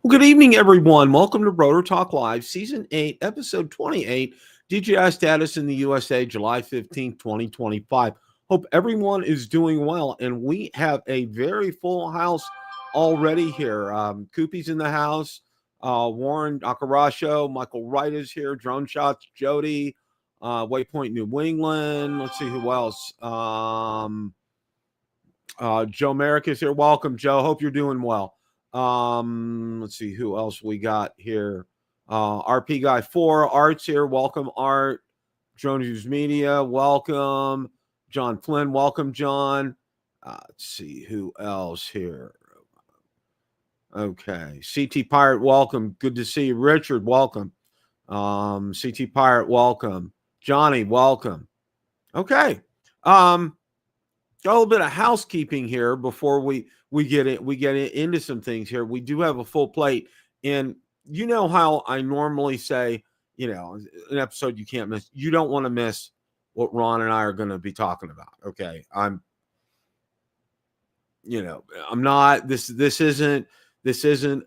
Well, good evening, everyone. Welcome to Rotor Talk Live, Season 8, Episode 28, DJI status in the USA, July 15th, 2025. Hope everyone is doing well, and we have a very full house already here. Koopy's in the house, Warren Akaracho, Michael Wright is here, Drone Shots, Jody, Waypoint New England. Let's see who else. Joe Merrick is here. Welcome, Joe. Hope you're doing well. Let's see who else we got here. RP Guy 4, Art's here. Welcome, Art. Drone News Media, welcome. John Flynn, welcome, John. Let's see who else here. Okay, CT Pirate, welcome. Good to see you. Richard, welcome. CT Pirate, welcome. Johnny, welcome. Okay. Got a little bit of housekeeping here before we get into some things here. We do have a full plate, and you know how I normally say, an episode you can't miss. You don't want to miss what Ron and I are going to be talking about. Okay, I'm not. This isn't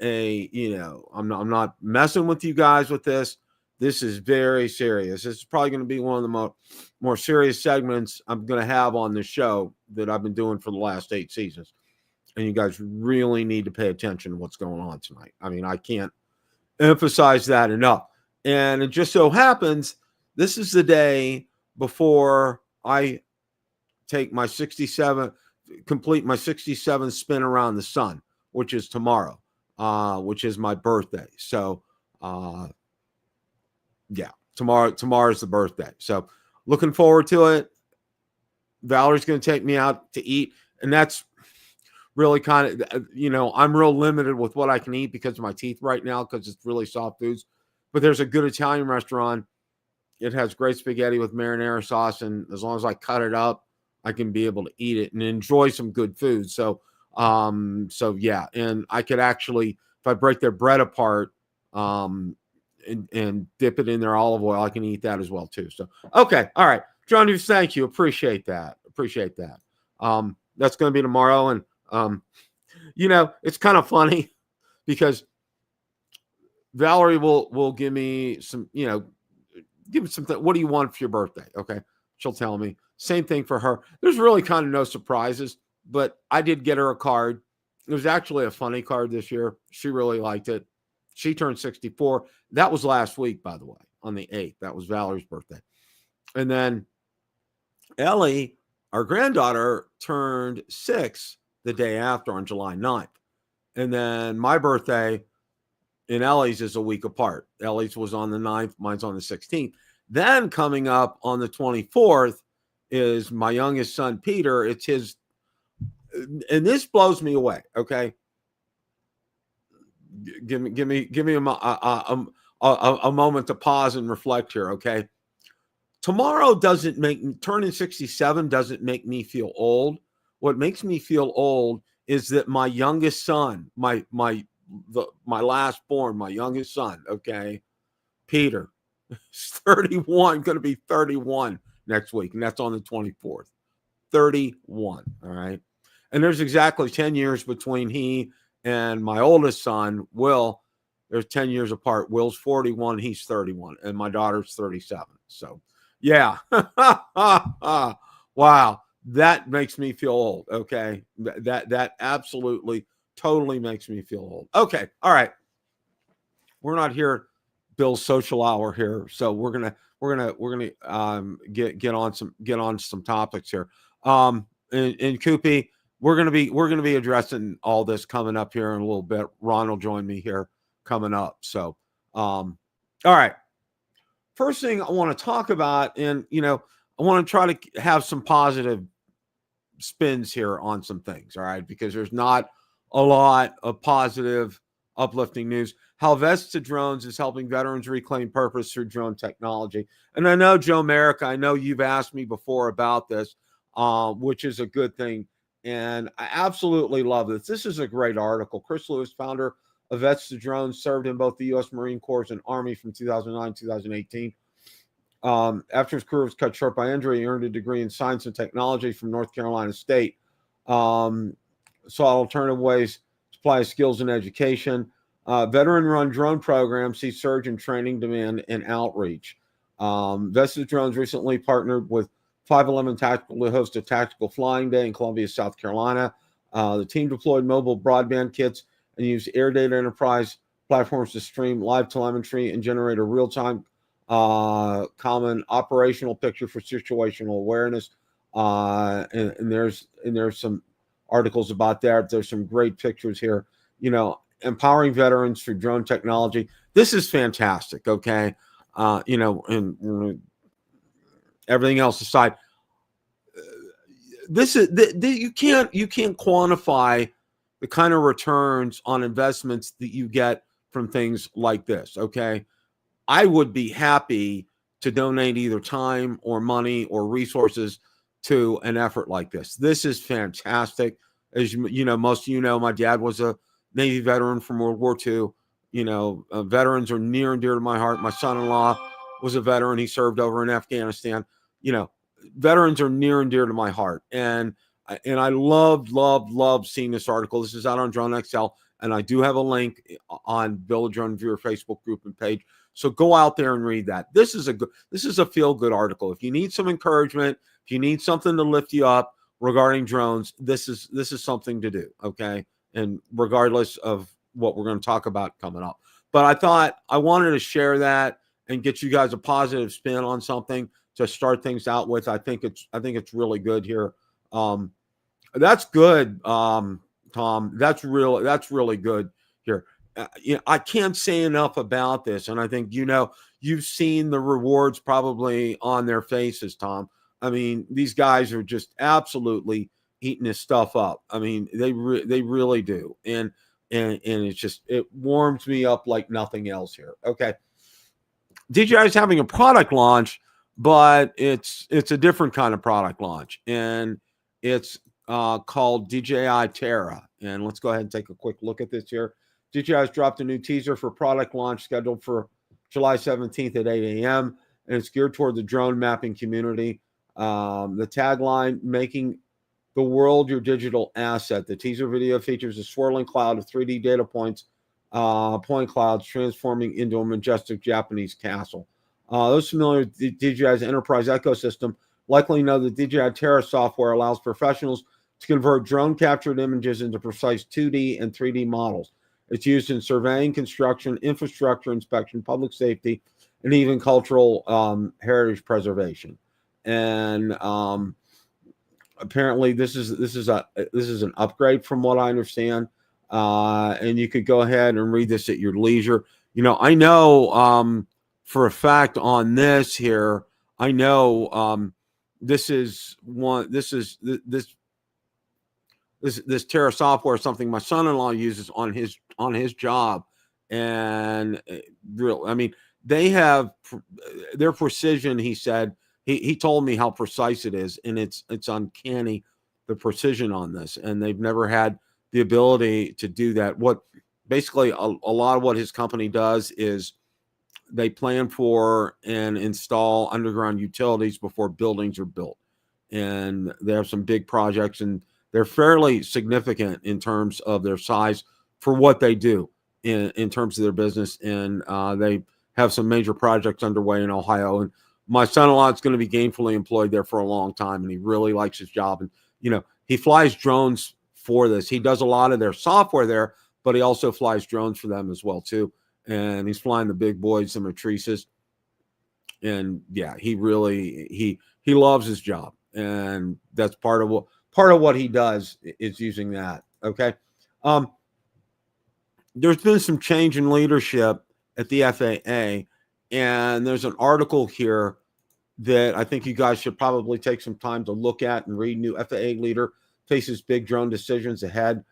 a. I'm not messing with you guys with this. This is very serious. This is probably going to be one of the more serious segments I'm going to have on the show that I've been doing for the last 8 seasons. And you guys really need to pay attention to what's going on tonight. I mean, I can't emphasize that enough. And it just so happens, this is the day before I take my complete my 67 spin around the sun, which is tomorrow, which is my birthday. So, yeah, tomorrow's the birthday. So looking forward to it. Valerie's going to take me out to eat. And that's really kind of, I'm real limited with what I can eat because of my teeth right now, because it's really soft foods. But there's a good Italian restaurant. It has great spaghetti with marinara sauce. And as long as I cut it up, I can be able to eat it and enjoy some good food. So yeah. And I could actually, if I break their bread apart, and dip it in their olive oil, I can eat that as well too. So, okay. All right. John Hughes, thank you. Appreciate that. That's going to be tomorrow. And, it's kind of funny because Valerie will give me some, give me something. What do you want for your birthday? Okay. She'll tell me. Same thing for her. There's really kind of no surprises, but I did get her a card. It was actually a funny card this year. She really liked it. She turned 64. That was last week, by the way, on the 8th. That was Valerie's birthday. And then Ellie, our granddaughter, turned 6 the day after on July 9th. And then my birthday and Ellie's is a week apart. Ellie's was on the 9th. Mine's on the 16th. Then coming up on the 24th is my youngest son, Peter. It's his, and this blows me away. Okay. Give me a moment to pause and reflect here. Okay. Tomorrow turning 67 doesn't make me feel old. What makes me feel old is that my youngest son, my last born, my youngest son, okay, Peter, is 31, going to be 31 next week, and that's on the 24th. 31, all right? And there's exactly 10 years between he and my oldest son, Will. There's 10 years apart. Will's 41, he's 31, and my daughter's 37. So, yeah. Wow. That makes me feel old, okay? That absolutely, totally makes me feel old. Okay, all right. We're not here, Bill's social hour here, so we're gonna get on some topics here. And Koopy, we're gonna be addressing all this coming up here in a little bit. Ron will join me here coming up. So, all right. First thing I want to talk about, and I want to try to have some positive spins here on some things, all right? Because there's not a lot of positive uplifting news. How Vesta Drones is helping veterans reclaim purpose through drone technology. And I know, Joe Merrick, I know you've asked me before about this, which is a good thing. And I absolutely love this. This is a great article. Chris Lewis, founder of Vesta Drones, served in both the U.S. Marine Corps and Army from 2009 to 2018. After his career was cut short by injury, he earned a degree in science and technology from North Carolina State. Saw alternative ways to apply his skills in education. Veteran-run drone programs see surge in training demand and outreach. Vesta Drones recently partnered with 511 Tactical to host a tactical flying day in Columbia, South Carolina. The team deployed mobile broadband kits and used Air Data Enterprise platforms to stream live telemetry and generate a real-time common operational picture for situational awareness. And there's some articles about that. There's some great pictures here. You know, empowering veterans through drone technology. This is fantastic. Okay, you know, and everything else aside, this is you can't quantify the kind of returns on investments that you get from things like this. Okay, I would be happy to donate either time or money or resources to an effort like this. This is fantastic. As you know, most of you know, my dad was a Navy veteran from World War II. You know, veterans are near and dear to my heart. My son-in-law was a veteran. He served over in Afghanistan. You know, veterans are near and dear to my heart. And I love seeing this article. This is out on Drone XL, and I do have a link on Bill of Drone Viewer Facebook group and page. So go out there and read that. This is a feel-good article. If you need some encouragement, if you need something to lift you up regarding drones, this is something to do. Okay. And regardless of what we're going to talk about coming up. But I thought I wanted to share that and get you guys a positive spin on something to start things out with. I think it's really good here. That's good, Tom. That's really good here. You know, I can't say enough about this, and I think you've seen the rewards probably on their faces, Tom. I mean, these guys are just absolutely eating this stuff up. I mean, they really do, and it's just, it warms me up like nothing else here. Okay, DJI is having a product launch, but it's a different kind of product launch, and it's called DJI Terra. And let's go ahead and take a quick look at this here. DJI has dropped a new teaser for product launch scheduled for July 17th at 8 a.m. and it's geared toward the drone mapping community. The tagline, making the world your digital asset. The teaser video features a swirling cloud of 3D data points, point clouds transforming into a majestic Japanese castle. Those familiar with DJI's enterprise ecosystem likely know that DJI Terra software allows professionals to convert drone captured images into precise 2D and 3D models. It's used in surveying, construction, infrastructure inspection, public safety, and even cultural heritage preservation. And apparently, this is an upgrade from what I understand. And you could go ahead and read this at your leisure. You know, I know for a fact on this here, I know this Terra software is something my son-in-law uses on his job, and real. I mean, they have their precision. He said he told me how precise it is, and it's uncanny, the precision on this, and they've never had the ability to do that. What basically a lot of what his company does is they plan for and install underground utilities before buildings are built, and they have some big projects, and they're fairly significant in terms of their size for what they do in terms of their business. And they have some major projects underway in Ohio. And my son-in-law is going to be gainfully employed there for a long time, and he really likes his job. And, you know, he flies drones for this. He does a lot of their software there, but he also flies drones for them as well, too. And he's flying the big boys, the matrices. And, yeah, he loves his job. And that's part of what he does is using that. Okay. There's been some change in leadership at the FAA, and there's an article here that I think you guys should probably take some time to look at and read. New FAA leader faces big drone decisions ahead.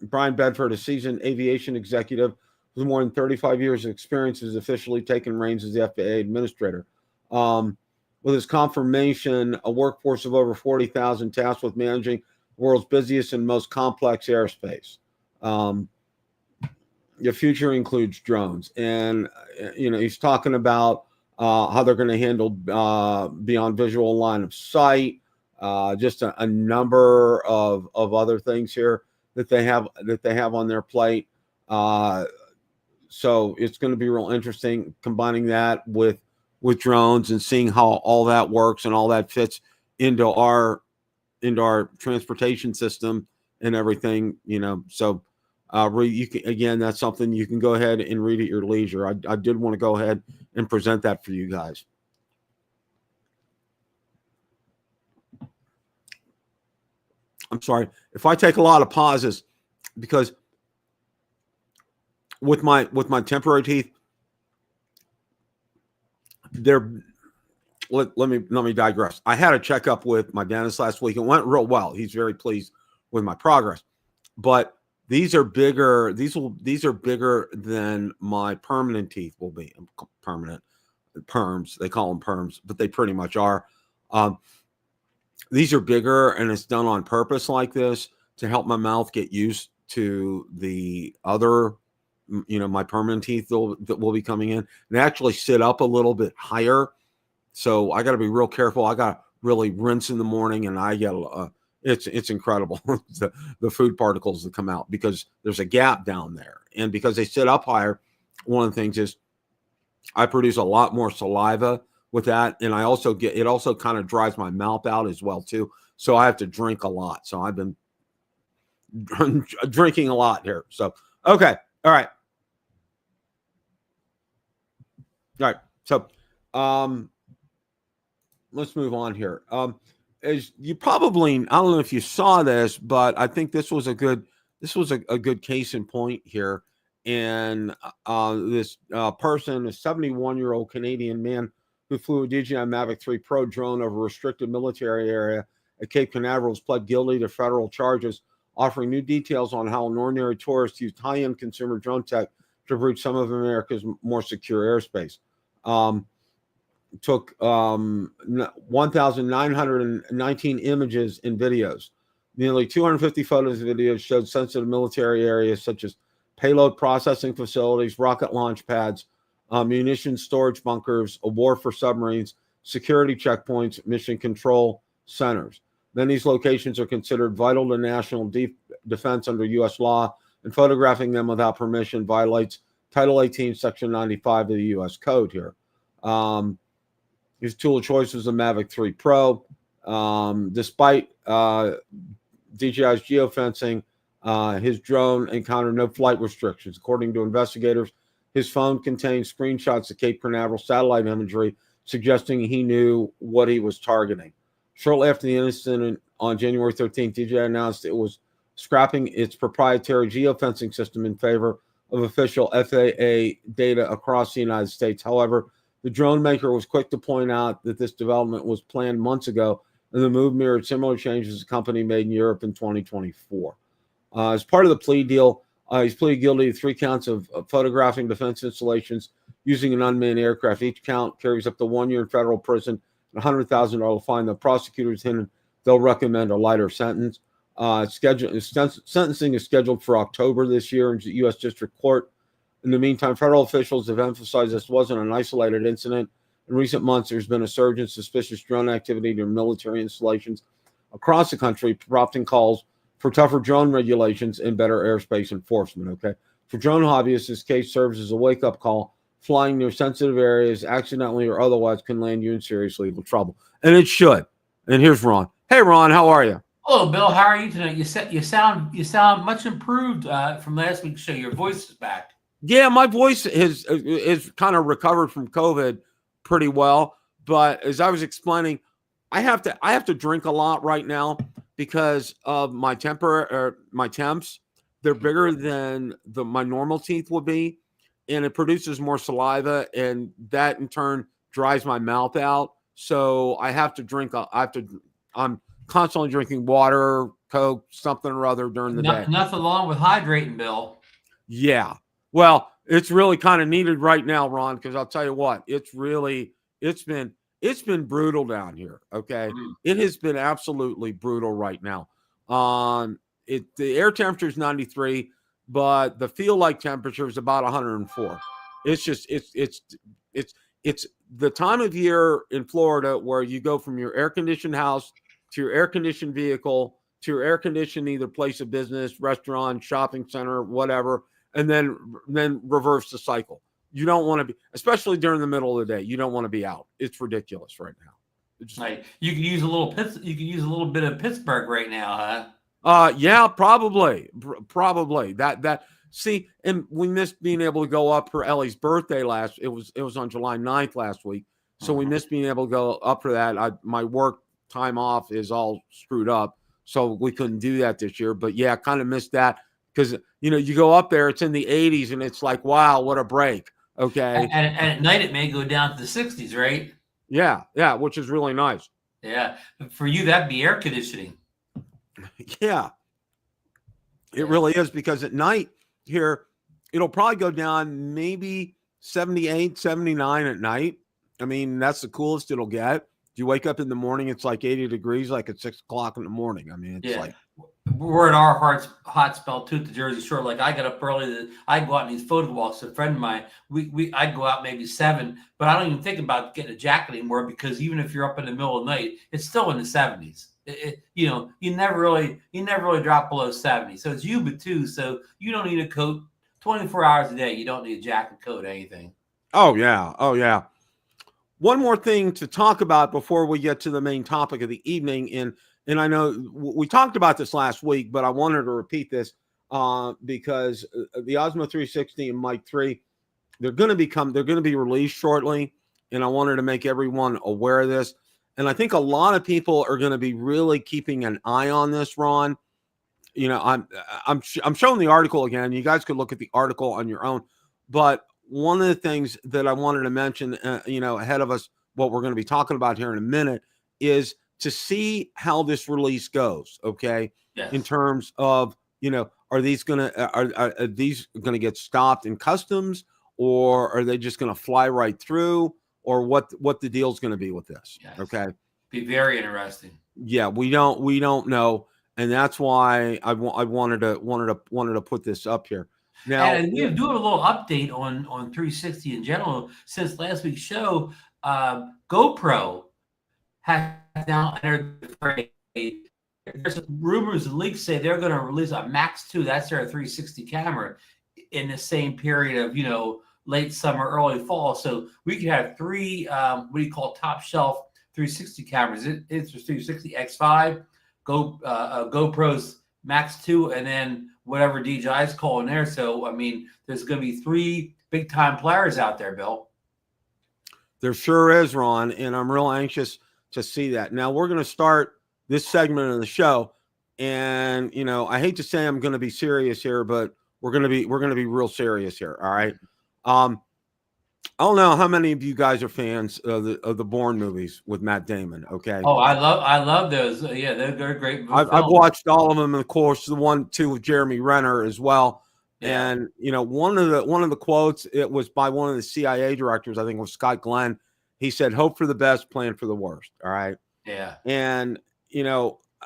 Brian Bedford, a seasoned aviation executive with more than 35 years of experience, has officially taken reins as the FAA administrator. With his confirmation, a workforce of over 40,000 tasked with managing the world's busiest and most complex airspace. The future includes drones, and he's talking about how they're going to handle beyond visual line of sight, just a number of other things here that they have on their plate. So it's going to be real interesting combining that with drones and seeing how all that works and all that fits into our transportation system and everything. So you can, again, that's something you can go ahead and read at your leisure. I did want to go ahead and present that for you guys. I'm sorry if I take a lot of pauses, because with my temporary teeth, let me digress. I had a checkup with my dentist last week. It went real well. He's very pleased with my progress. But these are bigger. These are bigger than my permanent teeth will be. Permanent perms. They call them perms, but they pretty much are. These are bigger, and it's done on purpose like this to help my mouth get used to the other, my permanent teeth that will be coming in, and actually sit up a little bit higher. So I got to be real careful. I got to really rinse in the morning, and I get it's incredible the food particles that come out because there's a gap down there, and because they sit up higher. One of the things is I produce a lot more saliva with that, and I also it also kind of dries my mouth out as well too. So I have to drink a lot. So I've been drinking a lot here. So okay, all right. So let's move on here. As you probably, I don't know if you saw this, but I think this was a good case in point here. And this person, a 71-year-old Canadian man who flew a DJI Mavic 3 Pro drone over a restricted military area at Cape Canaveral, has pled guilty to federal charges, offering new details on how an ordinary tourist used high-end consumer drone tech to breach some of America's more secure airspace. Took 1,919 images and videos. Nearly 250 photos and videos showed sensitive military areas such as payload processing facilities, rocket launch pads, munitions storage bunkers, a war for submarines, security checkpoints, mission control centers. Many of these locations are considered vital to national defense under U.S. law, and photographing them without permission violates Title 18, Section 95 of the U.S. Code here. His tool of choice was the Mavic 3 Pro. Despite DJI's geofencing, his drone encountered no flight restrictions. According to investigators, his phone contained screenshots of Cape Canaveral satellite imagery, suggesting he knew what he was targeting. Shortly after the incident on January 13th, DJI announced it was scrapping its proprietary geofencing system in favor of official FAA data across the United States. However, the drone maker was quick to point out that this development was planned months ago, and the move mirrored similar changes the company made in Europe in 2024. As part of the plea deal, he's pleaded guilty to 3 counts of photographing defense installations using an unmanned aircraft. Each count carries up to 1 year in federal prison and $100,000 fine. The prosecutors hinted they'll recommend a lighter sentence. Sentencing is scheduled for October this year in the U.S. District Court. In the meantime, federal officials have emphasized this wasn't an isolated incident. In recent months, there's been a surge in suspicious drone activity near military installations across the country, prompting calls for tougher drone regulations and better airspace enforcement. Okay, for drone hobbyists, this case serves as a wake-up call. Flying near sensitive areas, accidentally or otherwise, can land you in serious legal trouble, and it should. And here's Ron. Hey, Ron, how are you? Hello, Bill. How are you tonight? You sound much improved from last week's show. Your voice is back. Yeah, my voice is kind of recovered from COVID pretty well, but as I was explaining, I have to drink a lot right now because of my temps. They're bigger than my normal teeth would be, and it produces more saliva, and that in turn dries my mouth out. So I have to drink. I'm constantly drinking water, Coke, something or other during the day. Nothing wrong with hydrating, Bill. Yeah. Well, it's really kind of needed right now, Ron, because I'll tell you what, it's been brutal down here. Okay. It has been absolutely brutal right now. The air temperature is 93, but the feel like temperature is about 104. It's just it's the time of year in Florida where you go from your air conditioned house to your air conditioned vehicle to your air conditioned either place of business, restaurant, shopping center, whatever, and then reverse the cycle. You don't want to be, especially during the middle of the day. You don't want to be out. It's ridiculous right now. Right. You could use a little bit of Pittsburgh right now, huh? Yeah, probably. See, and we missed being able to go up for Ellie's birthday it was on July 9th last week. So we missed being able to go up for that. My work time off is all screwed up, so we couldn't do that this year. But yeah, kind of missed that because you go up there, it's in the 80s, and it's like, wow, what a break. Okay. And at night it may go down to the 60s, right? Yeah, which is really nice. Yeah. For you, that'd be air conditioning. Yeah. It really is, because at night here, it'll probably go down maybe 78, 79 at night. I mean, that's the coolest it'll get. You wake up in the morning, it's like 80 degrees, like at 6 o'clock in the morning. I mean, it's like we're at our hot spell too at the Jersey Shore. Like I got up early. I go out on these photo walks. A friend of mine, I'd go out maybe 7, but I don't even think about getting a jacket anymore, because even if you're up in the middle of the night, it's still in the 70s. You never really drop below 70. So it's humid too. So you don't need a coat 24 hours a day. You don't need a jacket, coat, anything. Oh yeah. One more thing to talk about before we get to the main topic of the evening, and I know we talked about this last week, but I wanted to repeat this because the Osmo 360 and Mic 3, they're going to be released shortly, and I wanted to make everyone aware of this. And I think a lot of people are going to be really keeping an eye on this, Ron. I'm showing the article again. You guys could look at the article on your own, but one of the things that I wanted to mention, ahead of us, what we're going to be talking about here in a minute, is to see how this release goes. Okay. Yes. In terms of, are these going to get stopped in customs, or are they just going to fly right through, or what the deal's going to be with this? Yes. Okay. Be very interesting. Yeah. We don't know. And that's why I wanted to put this up here. Now, and we're doing a little update on 360 in general since last week's show. GoPro has now entered the fray. There's rumors and leaks say they're going to release a Max 2. That's their 360 camera in the same period of late summer, early fall. So we could have 3 what do you call top shelf 360 cameras. It's 360 X5, GoPro's Max 2, and then whatever DJI's calling there. So, I mean, there's going to be 3 big-time players out there, Bill. There sure is, Ron, and I'm real anxious to see that. Now, we're going to start this segment of the show, and, I hate to say I'm going to be serious here, but we're going to be real serious here, all right? I don't know how many of you guys are fans of the Bourne movies with Matt Damon. Okay. Oh, I love those. Yeah, they're great. I've watched all of them, and of course, the 1-2 with Jeremy Renner as well. Yeah. And one of the quotes, it was by one of the CIA directors. I think it was Scott Glenn. He said, "Hope for the best, plan for the worst." All right. Yeah. And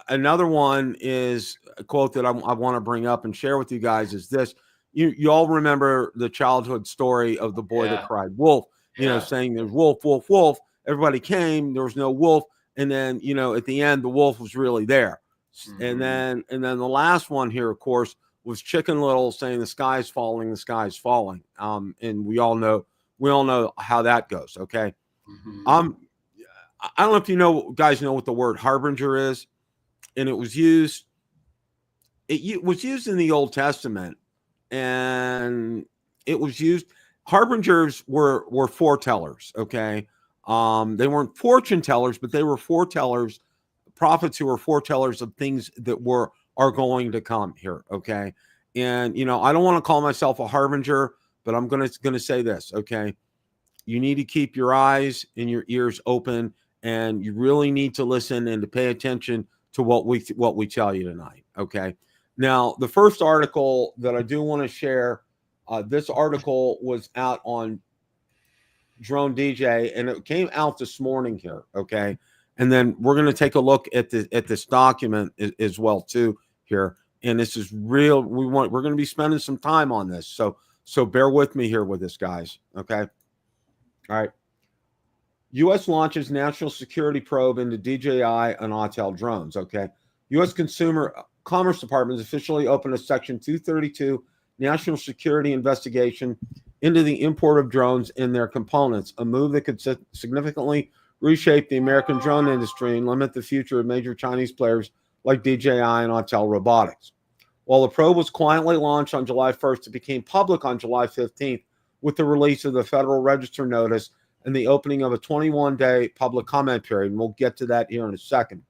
another one is a quote that I want to bring up and share with you guys is this. You all remember the childhood story of the boy that cried wolf, saying there's wolf, wolf, wolf. Everybody came, there was no wolf. And then, at the end, the wolf was really there. Mm-hmm. And then the last one here, of course, was Chicken Little saying the sky's falling, the sky's falling. And we all know how that goes. Okay. Mm-hmm. I don't know if guys know what the word harbinger is. And it was used in the Old Testament. And it was used. Harbingers were foretellers. Okay. They weren't fortune tellers, but they were foretellers, prophets who were foretellers of things that are going to come here. Okay. And, I don't want to call myself a harbinger, but I'm going to say this. Okay. You need to keep your eyes and your ears open, and you really need to listen and to pay attention to what we tell you tonight. Okay. Now, the first article that I do want to share, this article was out on Drone DJ, and it came out this morning here. Okay. And then we're going to take a look at this document as well too here. And this is real. We're going to be spending some time on this. So bear with me here with this, guys. Okay. All right. U.S. launches national security probe into DJI and Autel drones. Okay. U.S. Consumer Commerce Department has officially opened a Section 232 national security investigation into the import of drones and their components, a move that could significantly reshape the American drone industry and limit the future of major Chinese players like DJI and Autel Robotics. While the probe was quietly launched on July 1st, it became public on July 15th with the release of the Federal Register notice and the opening of a 21-day public comment period, and we'll get to that here in a second.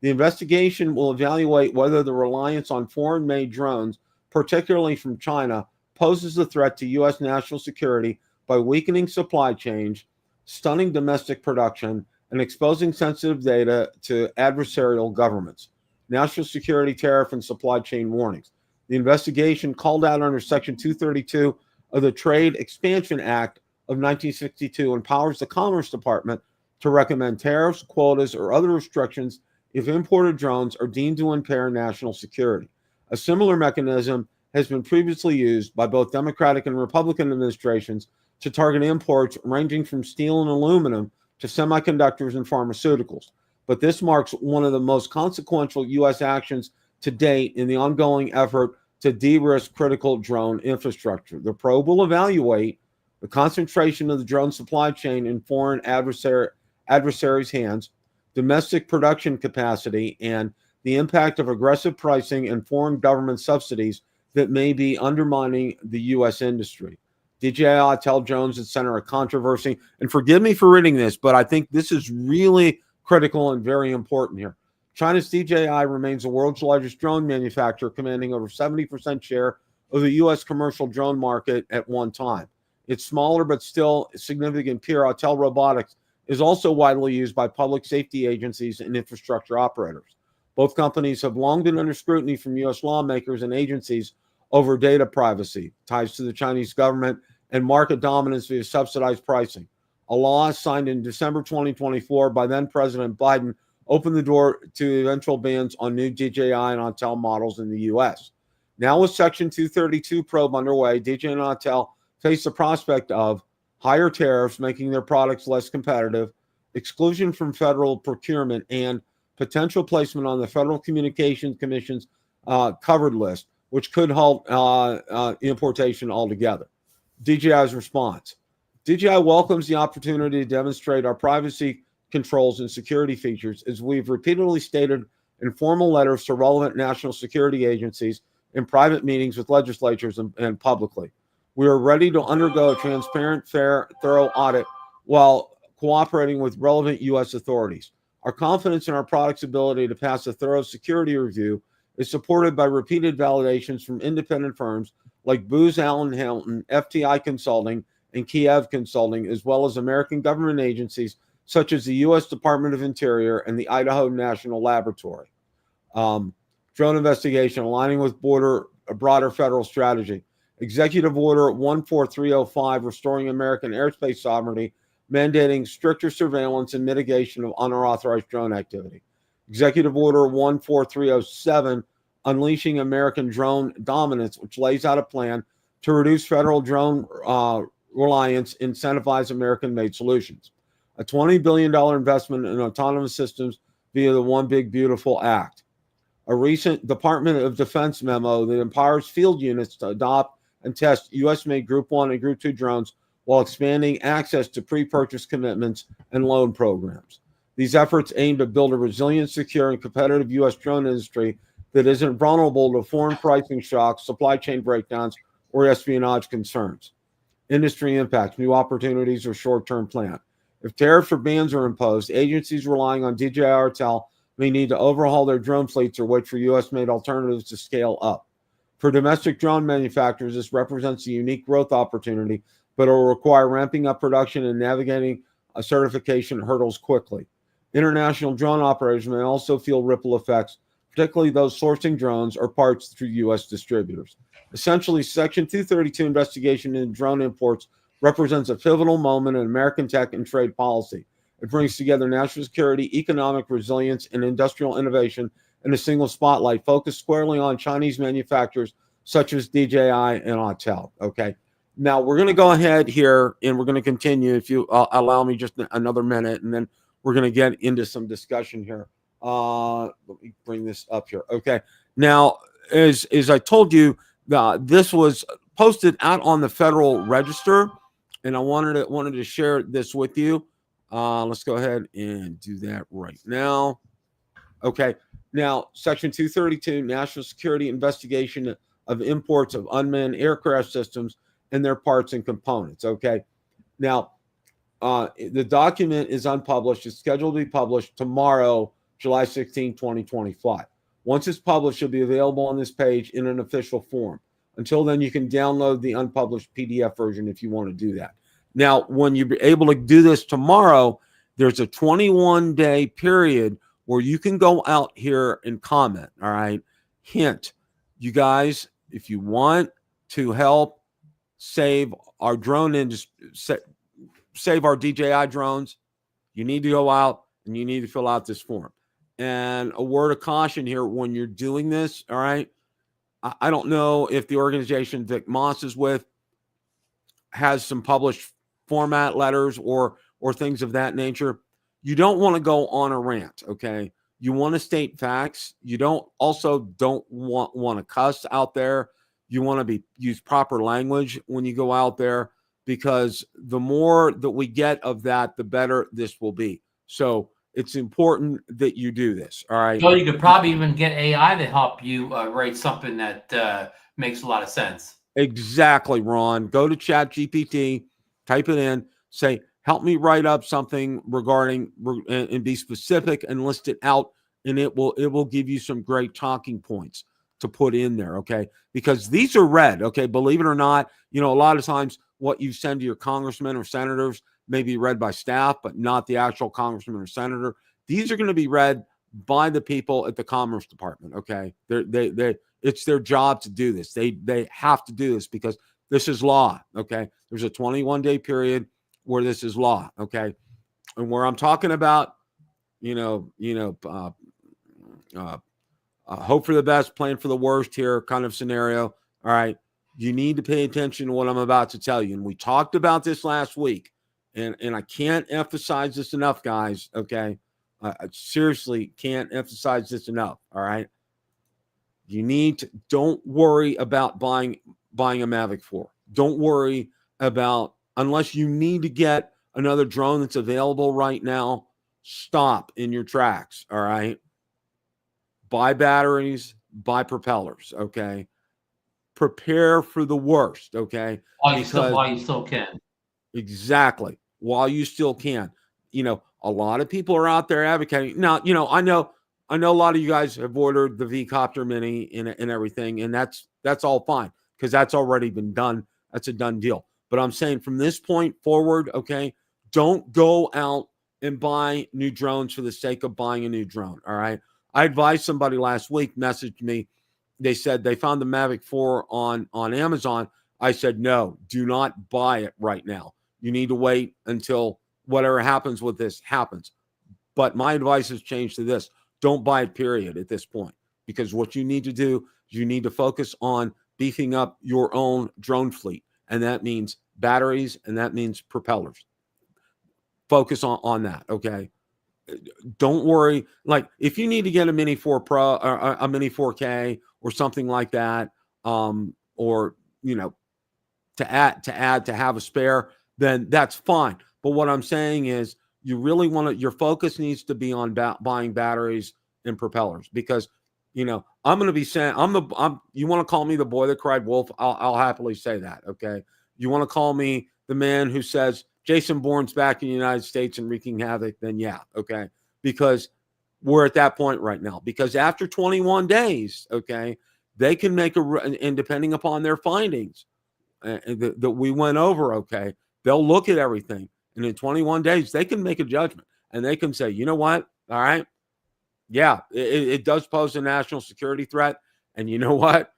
The investigation will evaluate whether the reliance on foreign-made drones, particularly from China, poses a threat to U.S. national security by weakening supply chains, stunning domestic production, and exposing sensitive data to adversarial governments. National security, tariff, and supply chain warnings. The investigation, called out under Section 232 of the Trade Expansion Act of 1962, empowers the Commerce Department to recommend tariffs, quotas, or other restrictions if imported drones are deemed to impair national security. A similar mechanism has been previously used by both Democratic and Republican administrations to target imports ranging from steel and aluminum to semiconductors and pharmaceuticals. But this marks one of the most consequential U.S. actions to date in the ongoing effort to de-risk critical drone infrastructure. The probe will evaluate the concentration of the drone supply chain in foreign adversaries' hands, domestic production capacity, and the impact of aggressive pricing and foreign government subsidies that may be undermining the U.S. industry. DJI Autel drones at center of controversy. And forgive me for reading this, but I think this is really critical and very important here. China's DJI remains the world's largest drone manufacturer, commanding over 70% share of the U.S. commercial drone market at one time. Its smaller but still significant peer, Autel Robotics, is also widely used by public safety agencies and infrastructure operators. Both companies have long been under scrutiny from U.S. lawmakers and agencies over data privacy, ties to the Chinese government, and market dominance via subsidized pricing. A law signed in December 2024 by then President Biden opened the door to eventual bans on new DJI and Autel models in the U.S. Now with Section 232 probe underway, DJI and Autel face the prospect of higher tariffs, making their products less competitive, exclusion from federal procurement, and potential placement on the Federal Communications Commission's covered list, which could halt importation altogether. DJI's response. DJI welcomes the opportunity to demonstrate our privacy controls and security features, as we've repeatedly stated in formal letters to relevant national security agencies, in private meetings with legislatures, and publicly. We are ready to undergo a transparent, fair, thorough audit while cooperating with relevant U.S. authorities. Our confidence in our product's ability to pass a thorough security review is supported by repeated validations from independent firms like Booz Allen Hamilton, FTI Consulting, and Kiev Consulting, as well as American government agencies such as the U.S. Department of Interior and the Idaho National Laboratory. Drone investigation aligning with a broader federal strategy. Executive Order 14305, restoring American airspace sovereignty, mandating stricter surveillance and mitigation of unauthorized drone activity. Executive Order 14307, unleashing American drone dominance, which lays out a plan to reduce federal drone reliance, incentivize American-made solutions. A $20 billion investment in autonomous systems via the One Big Beautiful Act. A recent Department of Defense memo that empowers field units to adopt and test U.S.-made Group 1 and Group 2 drones while expanding access to pre-purchase commitments and loan programs. These efforts aim to build a resilient, secure, and competitive U.S. drone industry that isn't vulnerable to foreign pricing shocks, supply chain breakdowns, or espionage concerns. Industry impact, new opportunities, or short-term plan. If tariffs or bans are imposed, agencies relying on DJI Autel may need to overhaul their drone fleets or wait for U.S.-made alternatives to scale up. For domestic drone manufacturers, this represents a unique growth opportunity, but it will require ramping up production and navigating certification hurdles quickly. International drone operators may also feel ripple effects, particularly those sourcing drones or parts through U.S. distributors. Essentially, Section 232 investigation into drone imports represents a pivotal moment in American tech and trade policy. It brings together national security, economic resilience, and industrial innovation in a single spotlight, focused squarely on Chinese manufacturers such as DJI and Autel. Okay. Now we're going to go ahead here and we're going to continue. If you allow me just another minute, and then we're going to get into some discussion here. Let me bring this up here. Okay. Now, as I told you, this was posted out on the Federal Register, and I wanted to share this with you. Let's go ahead and do that right now. Okay. Now, Section 232, National Security Investigation of Imports of Unmanned Aircraft Systems and their parts and components. Okay. Now, the document is unpublished. It's scheduled to be published tomorrow, July 16, 2025. Once it's published, it'll be available on this page in an official form. Until then, you can download the unpublished PDF version if you want to do that. Now, when you're able to do this tomorrow, there's a 21-day period where you can go out here and comment. All right. Hint, you guys, if you want to help save our drone industry, save our DJI drones, you need to go out and you need to fill out this form. And a word of caution here when you're doing this. All right. I don't know if the organization Vic Moss is with has some published format letters or things of that nature. You don't want to go on a rant, okay? You want to state facts. You don't want to cuss out there. You want to use proper language when you go out there, because the more that we get of that, the better this will be. So it's important that you do this, all right? So you could probably even get AI to help you write something that makes a lot of sense. Exactly, Ron. Go to ChatGPT, type it in, say, help me write up something regarding, and be specific and list it out, and it will give you some great talking points to put in there, okay? Because these are read, okay? Believe it or not, a lot of times what you send to your congressmen or senators may be read by staff, but not the actual congressman or senator. These are going to be read by the people at the Commerce Department, okay? It's their job to do this. They have to do this because this is law, okay? There's a 21-day period where this is law, okay? And where I'm talking about, hope for the best, plan for the worst here kind of scenario, all right? You need to pay attention to what I'm about to tell you. And we talked about this last week, and I can't emphasize this enough, guys, okay? I seriously can't emphasize this enough, all right? Don't worry about buying a Mavic 4. Don't worry about, unless you need to get another drone that's available right now, stop in your tracks, all right? Buy batteries, buy propellers, okay? Prepare for the worst, okay? While you still can. Exactly. While you still can. A lot of people are out there advocating. Now, I know a lot of you guys have ordered the V-Copter Mini and everything, and that's all fine because that's already been done. That's a done deal. But I'm saying from this point forward, okay, don't go out and buy new drones for the sake of buying a new drone, all right? I advised somebody last week, messaged me. They said they found the Mavic 4 on Amazon. I said, no, do not buy it right now. You need to wait until whatever happens with this happens. But my advice has changed to this. Don't buy it, period, at this point. Because what you need to do is you need to focus on beefing up your own drone fleet. And that means batteries, and that means propellers. Focus on that, okay? Don't worry. Like, if you need to get a Mini 4 Pro or a Mini 4K or something like that, or, to have a spare, then that's fine. But what I'm saying is you really your focus needs to be on buying batteries and propellers, because, I'm going to be saying, you want to call me the boy that cried wolf? I'll happily say that. Okay. You want to call me the man who says Jason Bourne's back in the United States and wreaking havoc? Then yeah. Okay. Because we're at that point right now, because after 21 days, okay, they can make and depending upon their findings that we went over, okay, they'll look at everything. And in 21 days, they can make a judgment. and they can say, you know what? All right. Yeah, it does pose a national security threat. And you know what?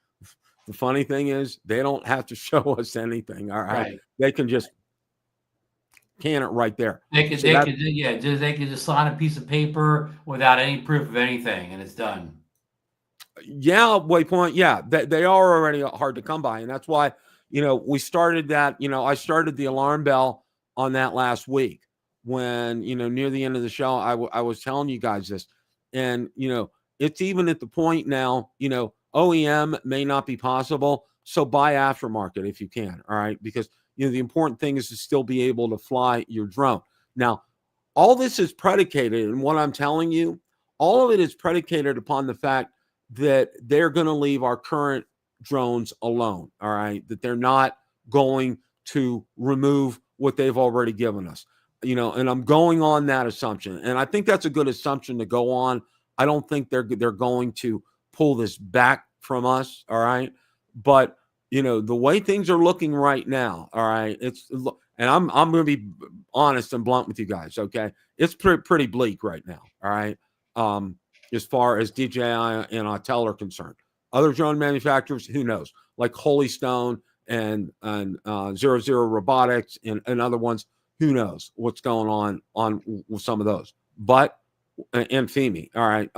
The funny thing is they don't have to show us anything. All right. Right. They can just can it right there. They could, So they could, yeah, they could just sign a piece of paper without any proof of anything, and it's done. yeah, Waypoint. Yeah, they are already hard to come by. And that's why, we started that, I started the alarm bell on that last week when, near the end of the show, I was telling you guys this. And, it's even at the point now, OEM may not be possible. So buy aftermarket if you can. All right. Because, the important thing is to still be able to fly your drone. Now, all this is predicated, and what I'm telling you, all of it is predicated upon the fact that they're going to leave our current drones alone. All right. That they're not going to remove what they've already given us, and I'm going on that assumption. And I think that's a good assumption to go on. I don't think they're going to pull this back from us. All right. But, the way things are looking right now. All right. And I'm going to be honest and blunt with you guys. Okay. It's pretty bleak right now. All right. As far as DJI and Autel are concerned. Other drone manufacturers, who knows? Like Holy Stone and 00 Robotics and other ones, who knows what's going on with some of those. But and FEMI, all right,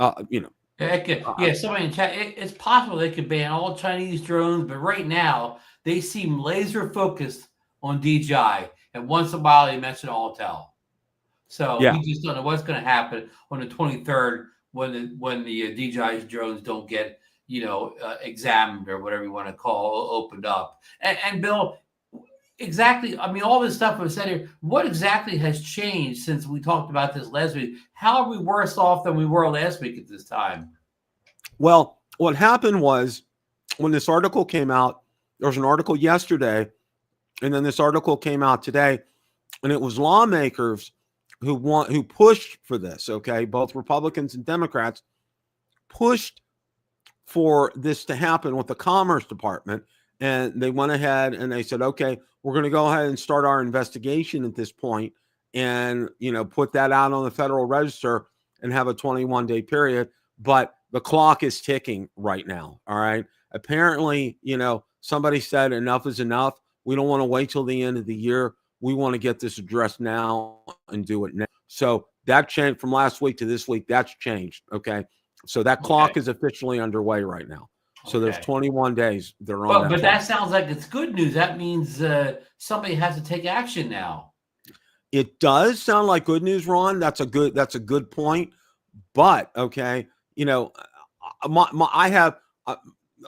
Somebody in chat. It's possible they could ban all Chinese drones, but right now they seem laser focused on DJI, and once in a while they mention Autel. So we just don't know what's going to happen on the 23rd when the DJI drones don't get examined or whatever you want to call opened up. And Bill, exactly. I mean, all this stuff was said here. What exactly has changed since we talked about this last week? How are we worse off than we were last week at this time? Well, what happened was when this article came out, there was an article yesterday, and then this article came out today, and it was lawmakers who pushed for this. Okay, both Republicans and Democrats pushed for this to happen with the Commerce Department. And they went ahead and they said, okay, we're going to go ahead and start our investigation at this point and, put that out on the Federal Register and have a 21-day period. But the clock is ticking right now. All right. Apparently, somebody said enough is enough. We don't want to wait till the end of the year. We want to get this addressed now and do it now. So that changed from last week to this week. That's changed. Okay. So that clock is officially underway right now. So there's 21 days. They're on. But that sounds like it's good news. That means somebody has to take action now. It does sound like good news, Ron. That's a good point. But okay, I have.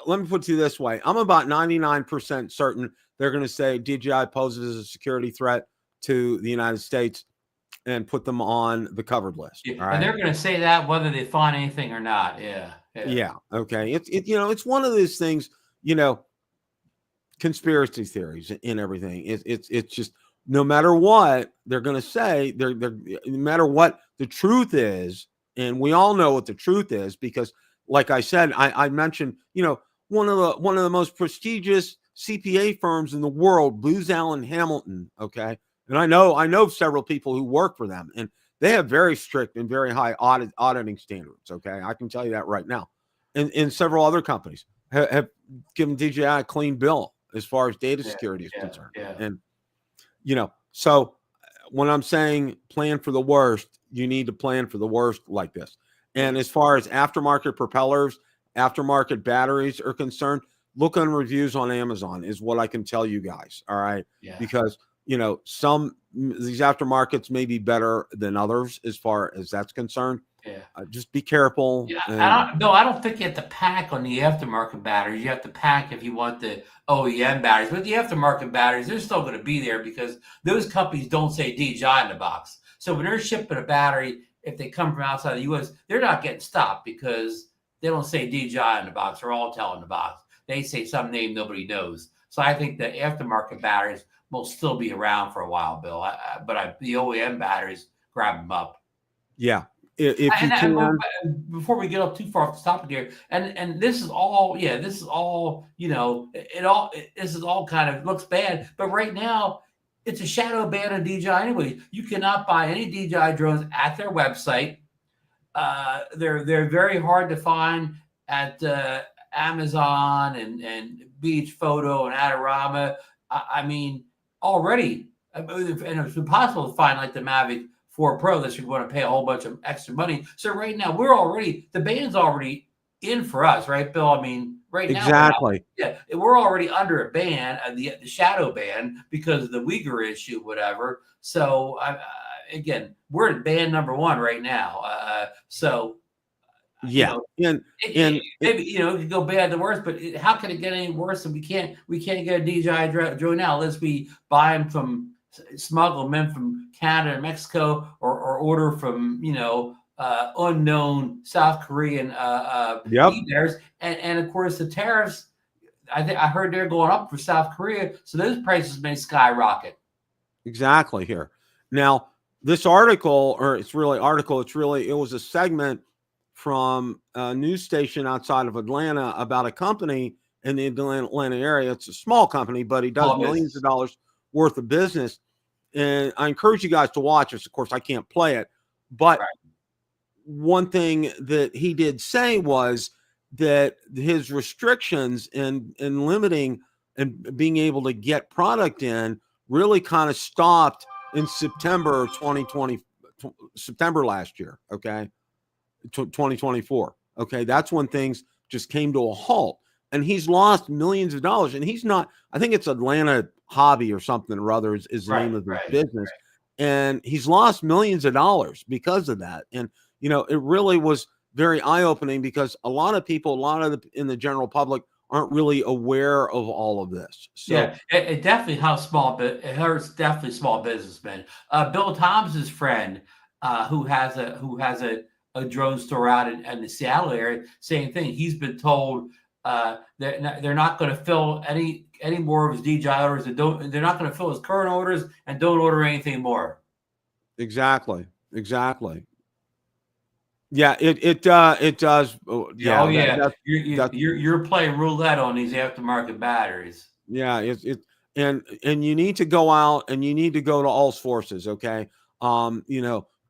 Let me put it to you this way: I'm about 99% certain they're going to say DJI poses a security threat to the United States and put them on the covered list. Yeah. Right? And they're going to say that whether they find anything or not. Yeah. Okay. It's one of those things, conspiracy theories and everything. It's just no matter what they're going to say, they're no matter what the truth is. And we all know what the truth is because, like I said, I mentioned, one of the most prestigious CPA firms in the world, Booz Allen Hamilton. Okay. And I know several people who work for them, and they have very strict and very high auditing standards. Okay. I can tell you that right now. And several other companies have given DJI a clean bill as far as data security is concerned. Yeah. And, so when I'm saying plan for the worst, you need to plan for the worst like this. And as far as aftermarket propellers, aftermarket batteries are concerned, look on reviews on Amazon is what I can tell you guys. All right. Yeah. Because, these aftermarkets may be better than others as far as that's concerned. Yeah. Just be careful. Yeah. I don't think you have to pack on the aftermarket batteries. You have to pack if you want the OEM batteries. But the aftermarket batteries, they're still going to be there because those companies don't say DJI in the box. So when they're shipping a battery, if they come from outside the U.S., they're not getting stopped because they don't say DJI in the box or Autel in the box. They say some name nobody knows. So I think the aftermarket batteries will still be around for a while, Bill. But the OEM batteries, grab them up. Yeah. If you can. Before we get up too far off the topic here, and this is all, this is all, this is all kind of looks bad. But right now, it's a shadow ban on DJI anyway. You cannot buy any DJI drones at their website. They're very hard to find at Amazon and Beach Photo and Adorama. I mean, already, and it's impossible to find like the Mavic 4 Pro unless you're going to pay a whole bunch of extra money. So right now, the band's already in for us, right, Bill? I mean, right now, Exactly. we're already under a ban, the shadow ban, because of the Uyghur issue, whatever. So again, we're at ban number 1 right now. So yeah, maybe it could go bad to worse, but how can it get any worse? And we can't get a DJI drone now unless we buy them smuggle them in from Canada and Mexico, or order from unknown South Korean e-bears. And of course the tariffs, I heard they're going up for South Korea, so those prices may skyrocket. Exactly. Here now, this article, or it's really it was a segment from a news station outside of Atlanta about a company in the Atlanta area. It's a small company, but he does millions of dollars worth of business. And I encourage you guys to watch this. Of course, I can't play it, but one thing that he did say was that his restrictions in limiting and being able to get product in really kind of stopped in September 2020, September last year. Okay. 2024. Okay. That's when things just came to a halt, and he's lost millions of dollars. And he's not, I think it's Atlanta Hobby or something or other is the name of the business. And he's lost millions of dollars because of that. And, it really was very eye-opening, because a lot of people, in the general public aren't really aware of all of this. So yeah, it definitely helps it hurts definitely small businessmen. Bill Thomas's friend, who has a drone store out in the Seattle area, same thing. He's been told they're not going to fill any more of his DJI orders. They're not going to fill his current orders, and don't order anything more. Exactly. Yeah, it does. You're playing roulette on these aftermarket batteries. Yeah, and you need to go out, and you need to go to all sources. Okay, go to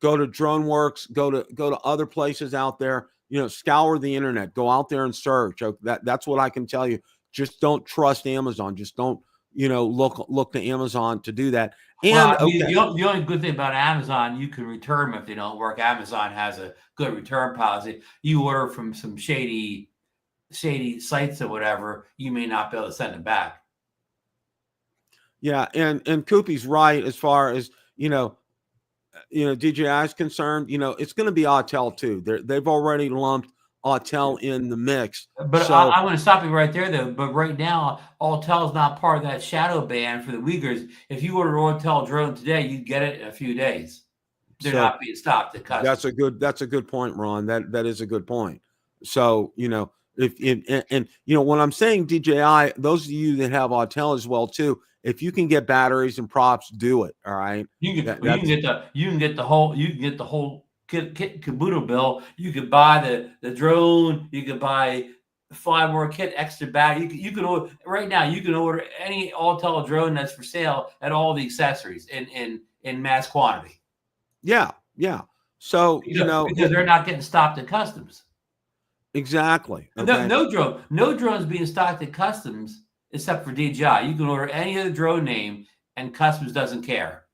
DroneWorks, go to other places out there. Scour the internet, go out there and search. That's what I can tell you. Just don't trust Amazon. Just don't look to Amazon to do that. And the only good thing about Amazon, you can return them if they don't work. Amazon has a good return policy. You order from some shady sites or whatever, you may not be able to send them back. Yeah, and Koopy's right as far as DJI is concerned. It's going to be Autel too. They've already lumped Autel in the mix. But I'm going to stop you right there, though. But right now, Autel is not part of that shadow ban for the Uyghurs. If you order an Autel drone today, you get it in a few days. They're not being stopped at customs. That's a good point, Ron. That is a good point. So when I'm saying DJI, those of you that have Autel as well too, if you can get batteries and props, do it. All right. You can get the whole kit caboodle, Bill. You could buy the drone. You could buy 5 more kit, extra battery. You can order right now. You can order any Autel drone that's for sale at all the accessories in mass quantity. Yeah. So because they're not getting stopped at customs. Exactly. Okay. No drones being stocked at customs except for DJI. You can order any other drone name, and customs doesn't care.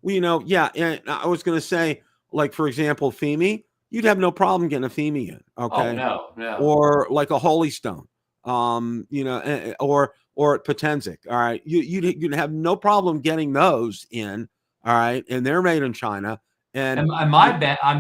Well, and I was going to say, like, for example, FEMI, you'd have no problem getting a FEMI in. Okay. Oh, no. Or like a Holy Stone, or at Potenzic. All right. You'd have no problem getting those in. All right. And they're made in China. And my bet, I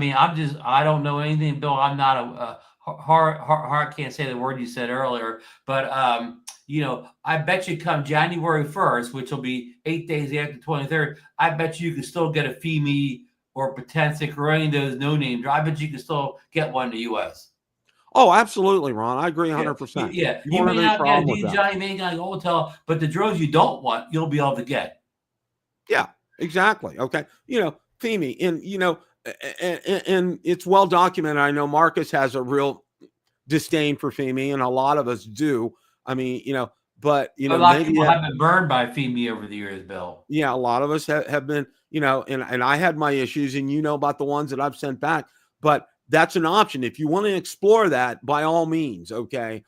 don't know anything, Bill. I'm not a hard can't say the word you said earlier, but I bet you come January 1st, which will be 8 days after the 23rd, I bet you can still get a FEMI or Potenzic or any of those no-name. I bet you can still get one in the U.S. Oh, absolutely, Ron. I agree 100%. Yeah. You may not get a DJI, you may not get an Autel, but the drones you don't want, you'll be able to get. Yeah, exactly. Okay. FEMI, and it's well documented. I know Marcus has a real disdain for FEMI, and a lot of us do. I mean, but A lot of people have been burned by FEMA over the years, Bill. Yeah, a lot of us have been, and I had my issues, and about the ones that I've sent back, but that's an option. If you want to explore that, by all means, okay.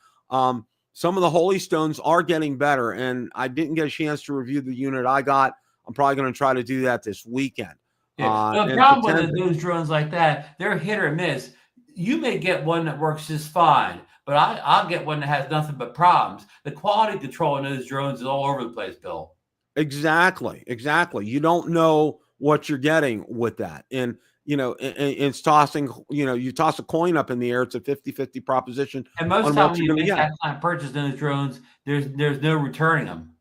Some of the Holy Stones are getting better, and I didn't get a chance to review the unit I got. I'm probably going to try to do that this weekend. Yeah. The problem with those drones like that, they're hit or miss. You may get one that works just fine, but I'll get one that has nothing but problems. The quality control in those drones is all over the place, Bill. Exactly. You don't know what you're getting with that. And, it's tossing, you toss a coin up in the air. It's a 50-50 proposition. And most of the time when you make that kind of purchase in those drones, there's no returning them.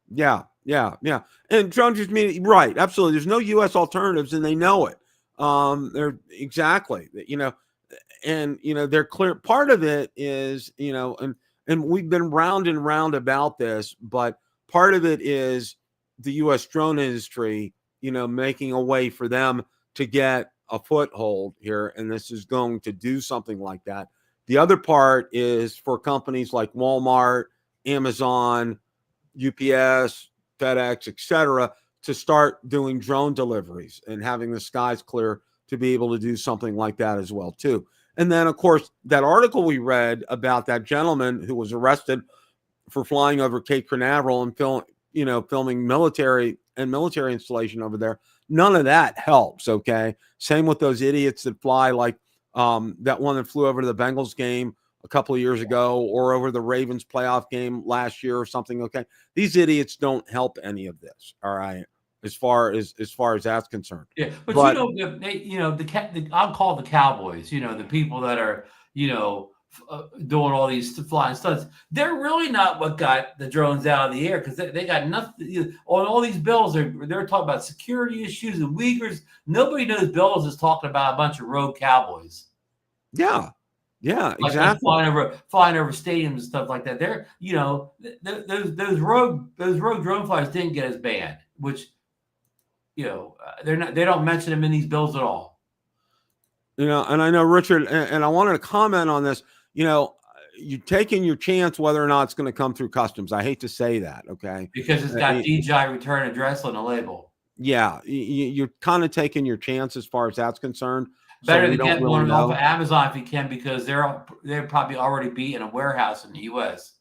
Yeah. And drones just mean, right. Absolutely. There's no U.S. alternatives, and they know it. They're exactly, and, they're clear. Part of it is, and we've been round and round about this, but part of it is the U.S. drone industry, making a way for them to get a foothold here. And this is going to do something like that. The other part is for companies like Walmart, Amazon, UPS, FedEx, etc., to start doing drone deliveries and having the skies clear to be able to do something like that as well, too. And then, of course, that article we read about that gentleman who was arrested for flying over Cape Canaveral and filming military installation over there. None of that helps. Okay. Same with those idiots that fly like that one that flew over to the Bengals game a couple of years ago, or over the Ravens playoff game last year or something. Okay. These idiots don't help any of this. All right. As far as that's concerned. Yeah. But I'll call the Cowboys, the people that are, doing all these flying stunts. They're really not what got the drones out of the air, because they got nothing on all these bills. They're talking about security issues and Uyghurs. Nobody knows bills is talking about a bunch of rogue cowboys. Yeah, exactly. Flying over stadiums and stuff like that. They're those rogue drone flyers didn't get as banned, which they don't mention them in these bills at all. And I know Richard, and I wanted to comment on this. You're taking your chance whether or not it's going to come through customs. I hate to say that, okay? Because it's got DJI return address on the label. Yeah, you're kind of taking your chance as far as that's concerned. Better to get one off of Amazon if you can, because they're probably already be in a warehouse in the U.S.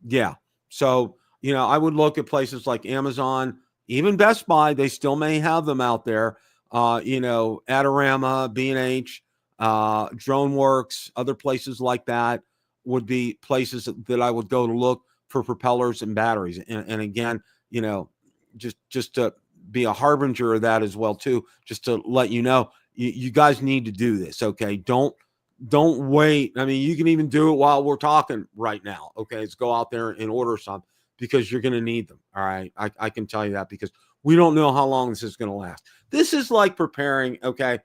Yeah, so I would look at places like Amazon, even Best Buy. They still may have them out there. Adorama, B&H, DroneWorks, other places like that would be places that I would go to look for propellers and batteries. And again, just to be a harbinger of that as well too, just to let you guys need to do this. Okay. Don't wait. I mean, you can even do it while we're talking right now. Okay. Let's go out there and order some, because you're going to need them. All right. I can tell you that, because we don't know how long this is going to last. This is like preparing. Okay.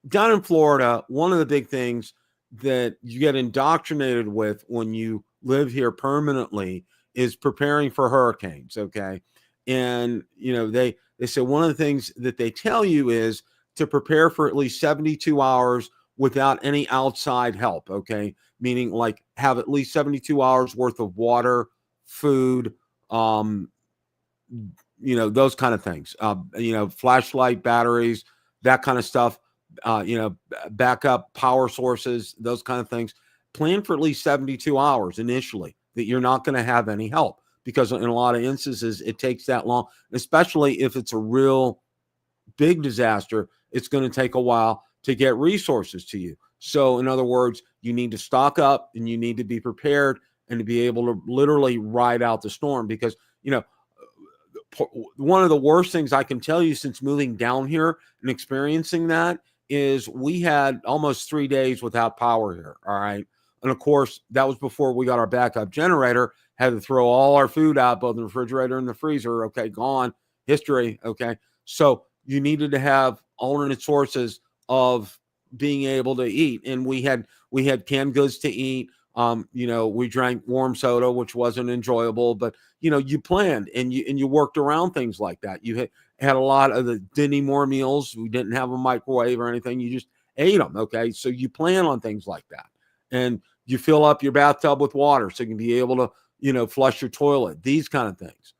Down in Florida, one of the big things that you get indoctrinated with when you live here permanently is preparing for hurricanes. Okay. And, they say one of the things that they tell you is to prepare for at least 72 hours without any outside help. Okay. Meaning like have at least 72 hours worth of water, food, those kind of things, flashlight, batteries, that kind of stuff, backup power sources, those kind of things. Plan for at least 72 hours initially that you're not going to have any help, because in a lot of instances, it takes that long, especially if it's a real big disaster. It's going to take a while to get resources to you. So in other words, you need to stock up and you need to be prepared and to be able to literally ride out the storm, because, one of the worst things I can tell you since moving down here and experiencing that is we had almost 3 days without power here. All right. And of course, that was before we got our backup generator, had to throw all our food out, both the refrigerator and the freezer. Okay. Gone. History. Okay. So you needed to have alternate sources of being able to eat. And we had canned goods to eat. We drank warm soda, which wasn't enjoyable, but you planned and you worked around things like that. You had a lot of the didn't eat more meals. We didn't have a microwave or anything. You just ate them. Okay. So you plan on things like that, and you fill up your bathtub with water so you can be able to, flush your toilet, these kind of things.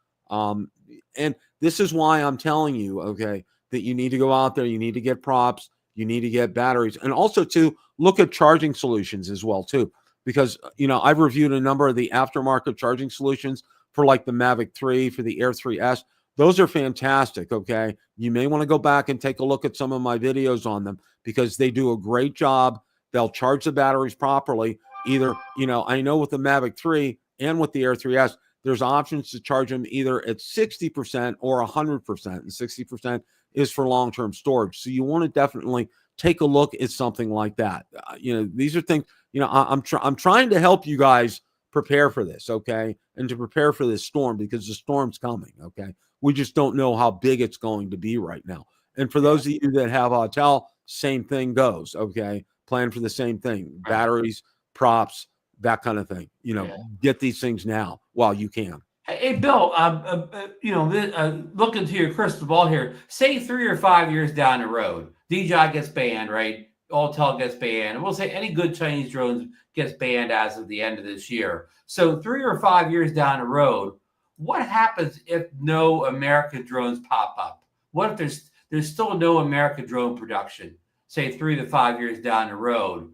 And this is why I'm telling you, okay, that you need to go out there, you need to get props, you need to get batteries, and also to look at charging solutions as well too, because I've reviewed a number of the aftermarket charging solutions for like the Mavic 3, for the Air 3S. Those are fantastic. Okay, you may want to go back and take a look at some of my videos on them because they do a great job. They'll charge the batteries properly. Either I know with the Mavic 3 and with the Air 3S, there's options to charge them either at 60% or 100%, and 60% is for long-term storage. So you want to definitely take a look at something like that. These are things, I'm trying to help you guys prepare for this, okay? And to prepare for this storm, because the storm's coming, okay? We just don't know how big it's going to be right now. And for those of you that have Autel, same thing goes, okay? Plan for the same thing. Batteries, props, that kind of thing. Get these things now while you can. Hey, Bill, look into your crystal ball here. Say 3 or 5 years down the road, DJI gets banned, right? Autel gets banned. And we'll say any good Chinese drones gets banned as of the end of this year. So 3 or 5 years down the road, what happens if no American drones pop up? What if there's still no American drone production, say 3 to 5 years down the road?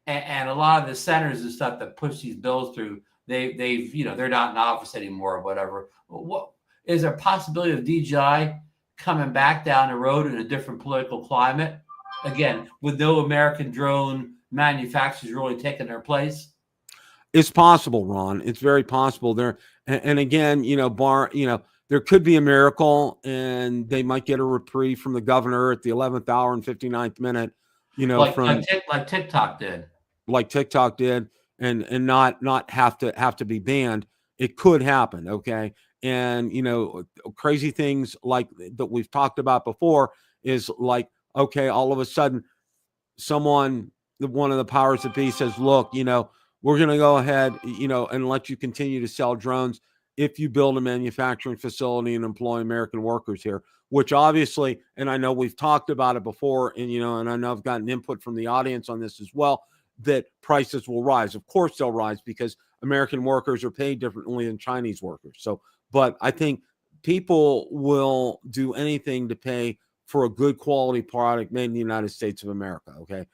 And a lot of the centers and stuff that push these bills through, they're not in office anymore or whatever. What is there a possibility of DJI coming back down the road in a different political climate? Again, with no American drone manufacturers really taking their place? It's possible, Ron. It's very possible. There, and again, there could be a miracle, and they might get a reprieve from the governor at the 11th hour and 59th minute. Like TikTok did. Like TikTok did, and not have to be banned. It could happen, okay? And crazy things like that we've talked about before is like, okay, all of a sudden one of the powers that be says, look, we're going to go ahead, and let you continue to sell drones if you build a manufacturing facility and employ American workers here, which obviously, and I know we've talked about it before, and and I know I've gotten input from the audience on this as well, that prices will rise. Of course they'll rise because American workers are paid differently than Chinese workers. So, but I think people will do anything to pay for a good quality product made in the United States of America. Okay.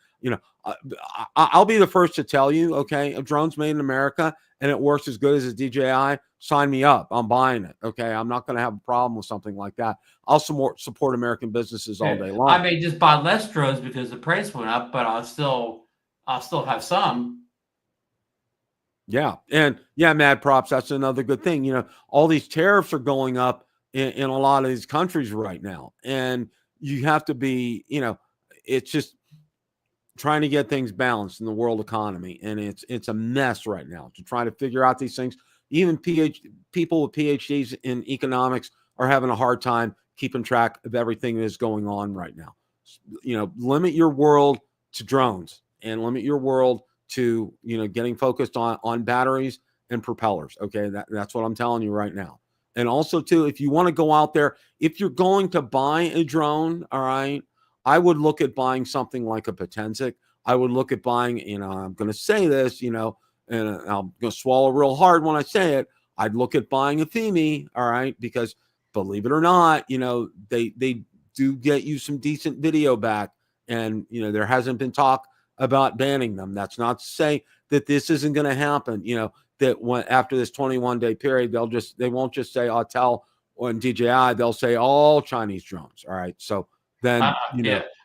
I'll be the first to tell you, okay, if drones made in America and it works as good as a DJI, sign me up. I'm buying it. Okay. I'm not going to have a problem with something like that. I'll support American businesses all day long. I may just buy less drones because the price went up, but I'll still have some. Yeah. And mad props. That's another good thing. All these tariffs are going up in a lot of these countries right now. And you have to be, it's just trying to get things balanced in the world economy. And it's a mess right now to try to figure out these things. Even people with PhDs in economics are having a hard time keeping track of everything that is going on right now. Limit your world to drones and limit your world to, getting focused on batteries and propellers. Okay. That's what I'm telling you right now. And also too, if you want to go out there, if you're going to buy a drone, all right, I would look at buying something like a Potensic. I would look at buying, I'm going to say this, and I'm going to swallow real hard when I say it. I'd look at buying a FEMI, all right, because believe it or not, they do get you some decent video back. And, there hasn't been talk about banning them. That's not to say that this isn't going to happen, that after this 21-day period, they won't just say Autel or DJI, they'll say all Chinese drones. All right. So then,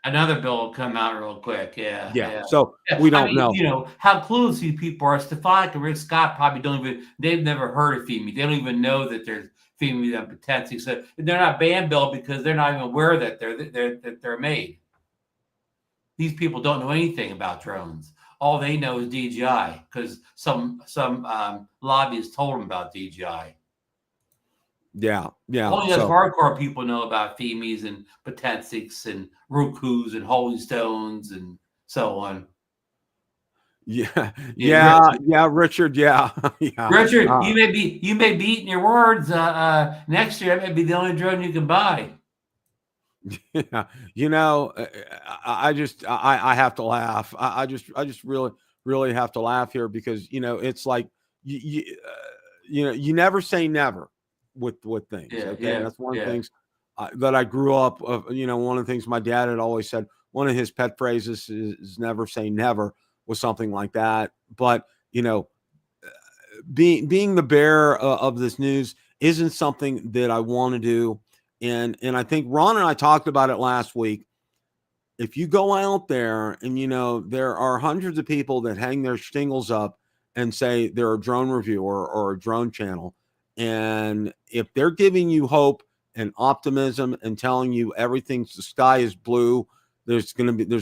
another bill will come out real quick. Yeah. So we don't know. How clueless these people are. Stefanik and Rick Scott probably they've never heard of FEMI. They don't even know that there's FEMI and Potensic. So they're not banned, Bill, because they're not even aware that they're made. These people don't know anything about drones. All they know is DJI because some lobbyists told them about DJI. Yeah. Only us hardcore people know about FEMIs and Potensics and Rokus and Holy Stones and so on. Richard. Yeah. Richard, you may be eating your words. Next year, that may be the only drone you can buy. Yeah, I have to laugh. I just really really have to laugh here because, it's like, you never say never with things. Yeah, Okay. yeah, And that's one of the yeah. things that I grew up of, one of the things my dad had always said, one of his pet phrases is never say never, was something like that. But, being the bearer of this news isn't something that I want to do. And I think Ron and I talked about it last week. If you go out there and, there are hundreds of people that hang their shingles up and say they're a drone reviewer or a drone channel. And if they're giving you hope and optimism and telling you the sky is blue, there's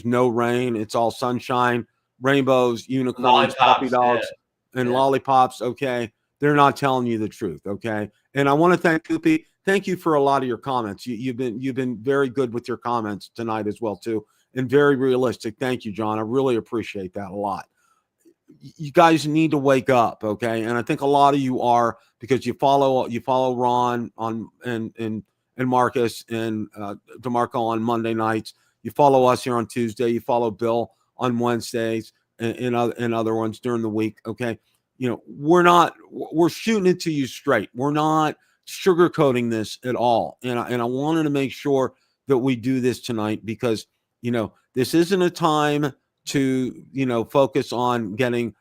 no rain, it's all sunshine, rainbows, unicorns, puppy Lollipops, yeah, dogs, and yeah. lollipops. Okay. They're not telling you the truth. Okay. And I want to thank Koopy. Thank you for a lot of your comments. You've been very good with your comments tonight as well too, and very realistic. Thank you, John. I really appreciate that a lot. You guys need to wake up, okay? And I think a lot of you are, because you follow Ron on and Marcus and DeMarco on Monday nights. You follow us here on Tuesday. You follow Bill on Wednesdays and other ones during the week. Okay, we're shooting it to you straight. We're not sugarcoating this at all. And I wanted to make sure that we do this tonight because, this isn't a time to, focus on getting,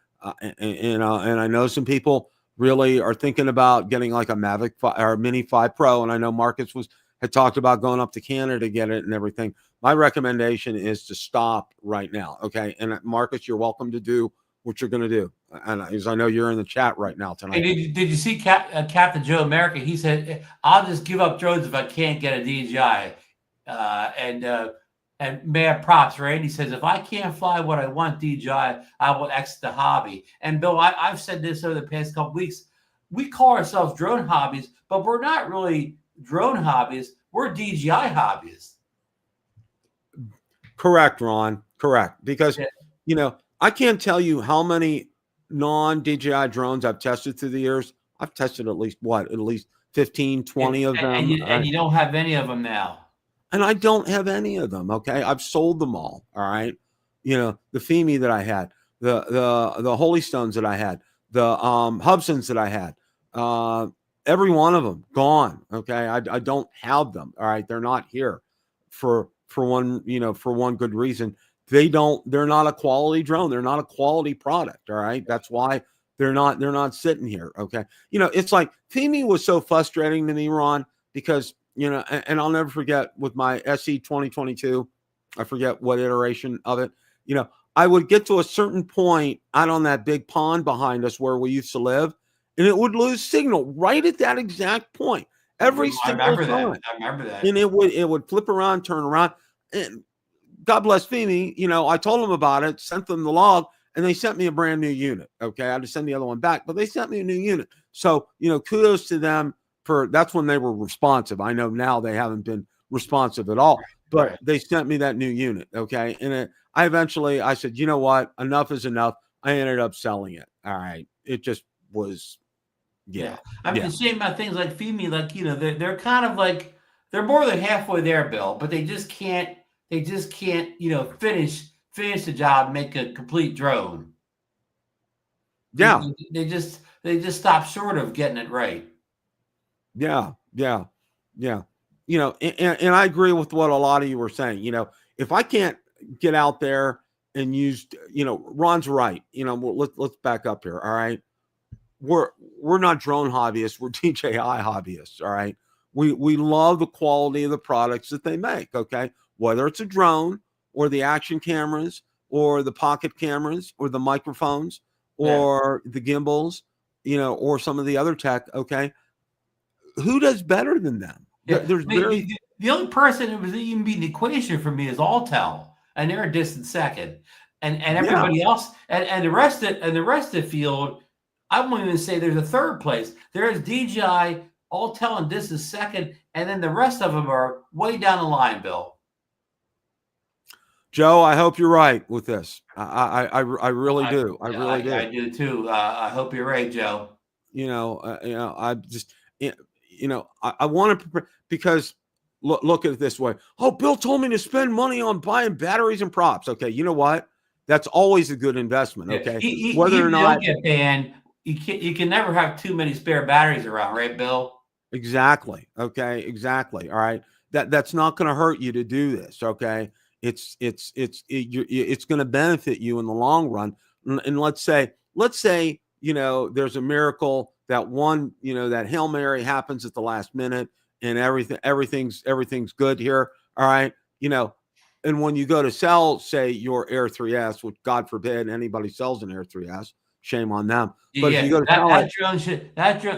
and I know some people really are thinking about getting like a Mavic or Mini 5 Pro. And I know Marcus had talked about going up to Canada to get it and everything. My recommendation is to stop right now. Okay. And Marcus, you're welcome to do what you're going to do. And as I know you're in the chat right now tonight. Hey, did you see Captain Joe America? He said, "I'll just give up drones if I can't get a DJI." And mad props, right? He says, "If I can't fly what I want DJI, I will exit the hobby." And Bill, I've said this over the past couple weeks. We call ourselves drone hobbies, but we're not really drone hobbies. We're DJI hobbyists. Correct, Ron. Correct. Because, Yeah. I can't tell you how many non-DJI drones I've tested through the years. I've tested at least 15, 20 of them. And you don't have any of them now. And I don't have any of them. Okay. I've sold them all. All right. The Femi that I had, the Holy Stones that I had, the Hubsons that I had, every one of them gone. Okay. I don't have them. All right. They're not here for one good reason. They're not a quality drone. They're not a quality product. All right. That's why they're not sitting here. Okay. It's like Femi was so frustrating to me, Ron, because, and I'll never forget with my SE 2022, I forget what iteration of it, I would get to a certain point out on that big pond behind us where we used to live, and it would lose signal right at that exact point. Every single time. I remember that. And it would flip around, turn around, and God bless Femi, I told them about it, sent them the log, and they sent me a brand new unit. Okay. I had to send the other one back, but they sent me a new unit. So, kudos to them that's when they were responsive. I know now they haven't been responsive at all, but they sent me that new unit. Okay. And I said, you know what? Enough is enough. I ended up selling it. All right. It just was. Yeah. I mean, the same about things like Femi, like, they're kind of like, they're more than halfway there, Bill, but they just can't, finish the job, make a complete drone. Yeah. They just stop short of getting it right. Yeah. And I agree with what a lot of you were saying. If I can't get out there and use, Ron's right. Let's back up here. All right. We're not drone hobbyists. We're DJI hobbyists. All right. We love the quality of the products that they make. Okay. Whether it's a drone or the action cameras or the pocket cameras or the microphones or the gimbals, or some of the other tech. Okay. Who does better than them? Yeah. The only person who was even beating the equation for me is Autel, and they're a distant second. And everybody else, and the rest of the field, I won't even say there's a third place. There's DJI, Autel, and this is second, and then the rest of them are way down the line, Bill. Joe, I hope you're right with this. I really do. I really do. I do too. I hope you're right, Joe. I just. I want to prepare because look at it this way. Oh, Bill told me to spend money on buying batteries and props. Okay. You know what? that's always a good investment. Yeah. Okay, whether Even or if they not don't get banned, you can never have too many spare batteries around, right, Bill? exactly. Okay, exactly. All right, that's not going to hurt you to do this. Okay, it's going to benefit you in the long run. And let's say there's a miracle that that Hail Mary happens at the last minute and everything's good here. All right, and when you go to sell, say, your Air 3S, which God forbid anybody sells an Air 3S, shame on them. But if you Yeah, go to sell it,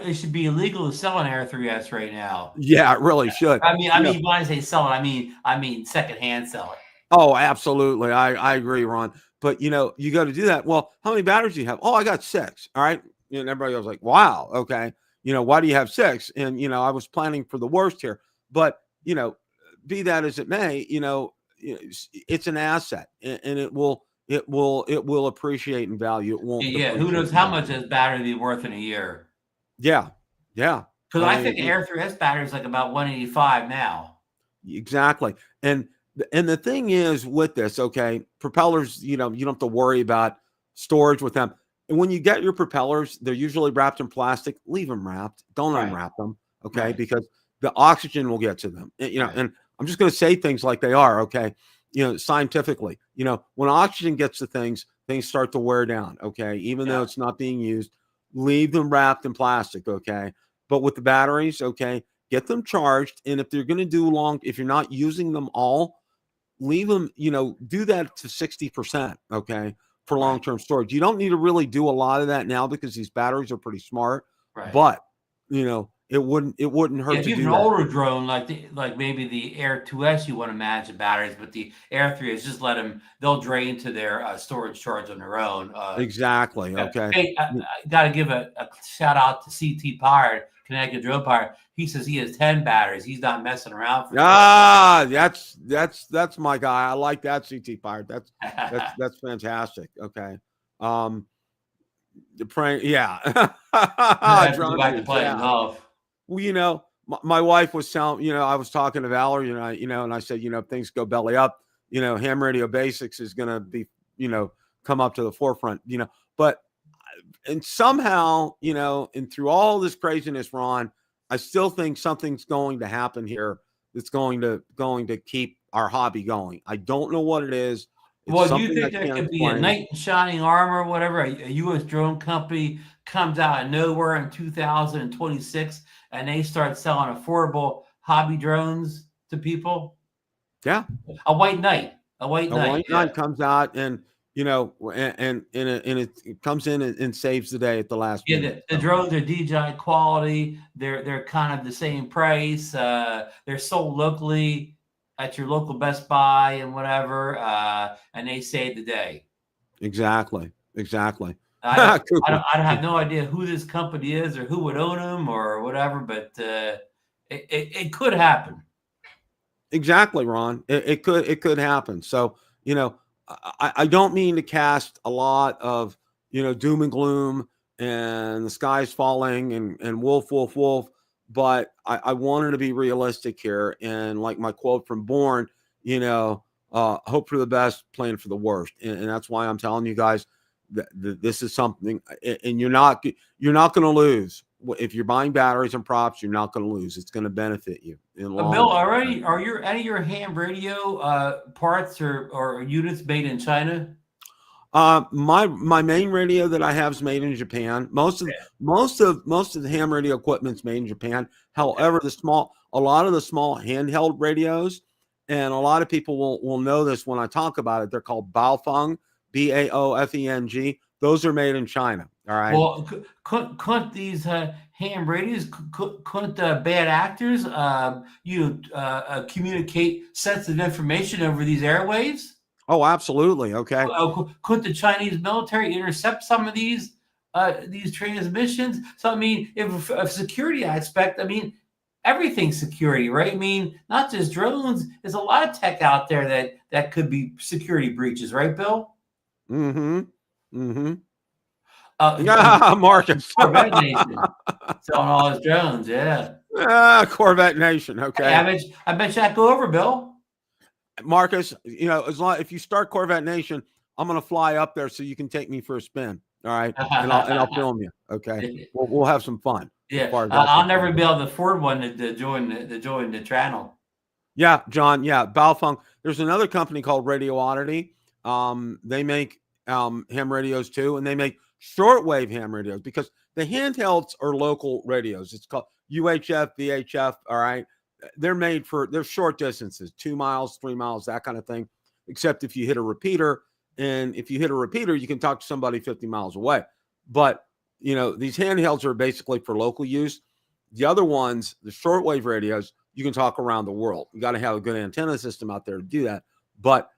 it should be illegal to sell an Air 3S right now. yeah, it really should. I mean, when I say sell it, I mean secondhand sell it. Oh, absolutely. I agree, Ron. But you got to do that. Well, how many batteries do you have? Oh, I got 6. All right. And everybody was like, wow, okay. Why do you have 6? And I was planning for the worst here. But be that as it may, it's an asset, and it will appreciate in value. It won't. Yeah, who knows how much this battery will be worth in a year? Yeah, yeah. Because I think an Air 3S battery is like about 185 now. Exactly. And the thing is with this, okay, propellers, you don't have to worry about storage with them. And when you get your propellers, they're usually wrapped in plastic. Leave them wrapped. Don't unwrap them, okay? Right. Because the oxygen will get to them. And, and I'm just going to say things like they are, okay? Scientifically, when oxygen gets to things start to wear down, okay? Even though it's not being used, leave them wrapped in plastic, okay? But with the batteries, okay, get them charged. And if they're going to do if you're not using them all, leave them, do that to 60%, okay, for long-term storage. You don't need to really do a lot of that now because these batteries are pretty smart. Right. But, it wouldn't hurt to do that. If you have an older drone, like maybe the Air 2S, you want to manage the batteries, but the Air 3S, just let them, they'll drain to their storage charge on their own. Exactly. Okay. Hey, I got to give a shout out to CT Pirate, Connecticut Drone Pirate. He says he has 10 batteries. He's not messing around. That's my guy. I like that, CT Pirate. That's fantastic. Okay. The prank, yeah. Go back to playing golf. Well, my wife was telling, I was talking to Valerie, and I said, if things go belly up, ham radio basics is going to be, come up to the forefront, but, and somehow, and through all this craziness, Ron, I still think something's going to happen here that's going to keep our hobby going. I don't know what it is. Well, do you think there could be a knight in shining armor or whatever? A U.S. drone company comes out of nowhere in 2026 and they start selling affordable hobby drones to people? Yeah. A white knight. A white knight comes out and it comes in and saves the day at the last minute. The drones are DJI quality. They're kind of the same price. They're sold locally at your local Best Buy and whatever, and they save the day. Exactly. I have no idea who this company is or who would own them or whatever, but it could happen. Exactly, Ron. It could happen. So, I don't mean to cast a lot of, doom and gloom and the sky's falling and wolf, but I wanted to be realistic here. And like my quote from Bourne, hope for the best, plan for the worst. And that's why I'm telling you guys that this is something, and you're not going to lose. If you're buying batteries and props, you're not going to lose. It's going to benefit you. Bill, are any of your ham radio parts or units made in China? My main radio that I have is made in Japan. Most of the ham radio equipment's made in Japan. However, a lot of the small handheld radios, and a lot of people will know this when I talk about it. They're called Baofeng, Baofeng. Those are made in China. All right. Well, couldn't these ham radios, couldn't bad actors, communicate sensitive information over these airwaves? Oh, absolutely. Okay. Could the Chinese military intercept some of these transmissions? So, I mean, if a security aspect, I mean, everything's security, right? I mean, not just drones. There's a lot of tech out there that could be security breaches, right, Bill? Marcus. Corvette Nation selling all his drones, yeah. Corvette Nation, okay. Hey, I bet you I'd go over, Bill. Marcus, if you start Corvette Nation, I'm gonna fly up there so you can take me for a spin. All right, and I'll film you. Okay, we'll have some fun. Yeah, as far as I'll never be able to afford one to join the channel. Yeah, John. Yeah, Baofeng. There's another company called Radio Oddity. They make ham radios too, and they make shortwave ham radios because the handhelds are local radios. It's called UHF, VHF. All right, they're short distances, 2 miles, 3 miles, that kind of thing. Except if you hit a repeater, and if you hit a repeater, you can talk to somebody 50 miles away. But these handhelds are basically for local use. The other ones, the shortwave radios, you can talk around the world. You got to have a good antenna system out there to do that. But,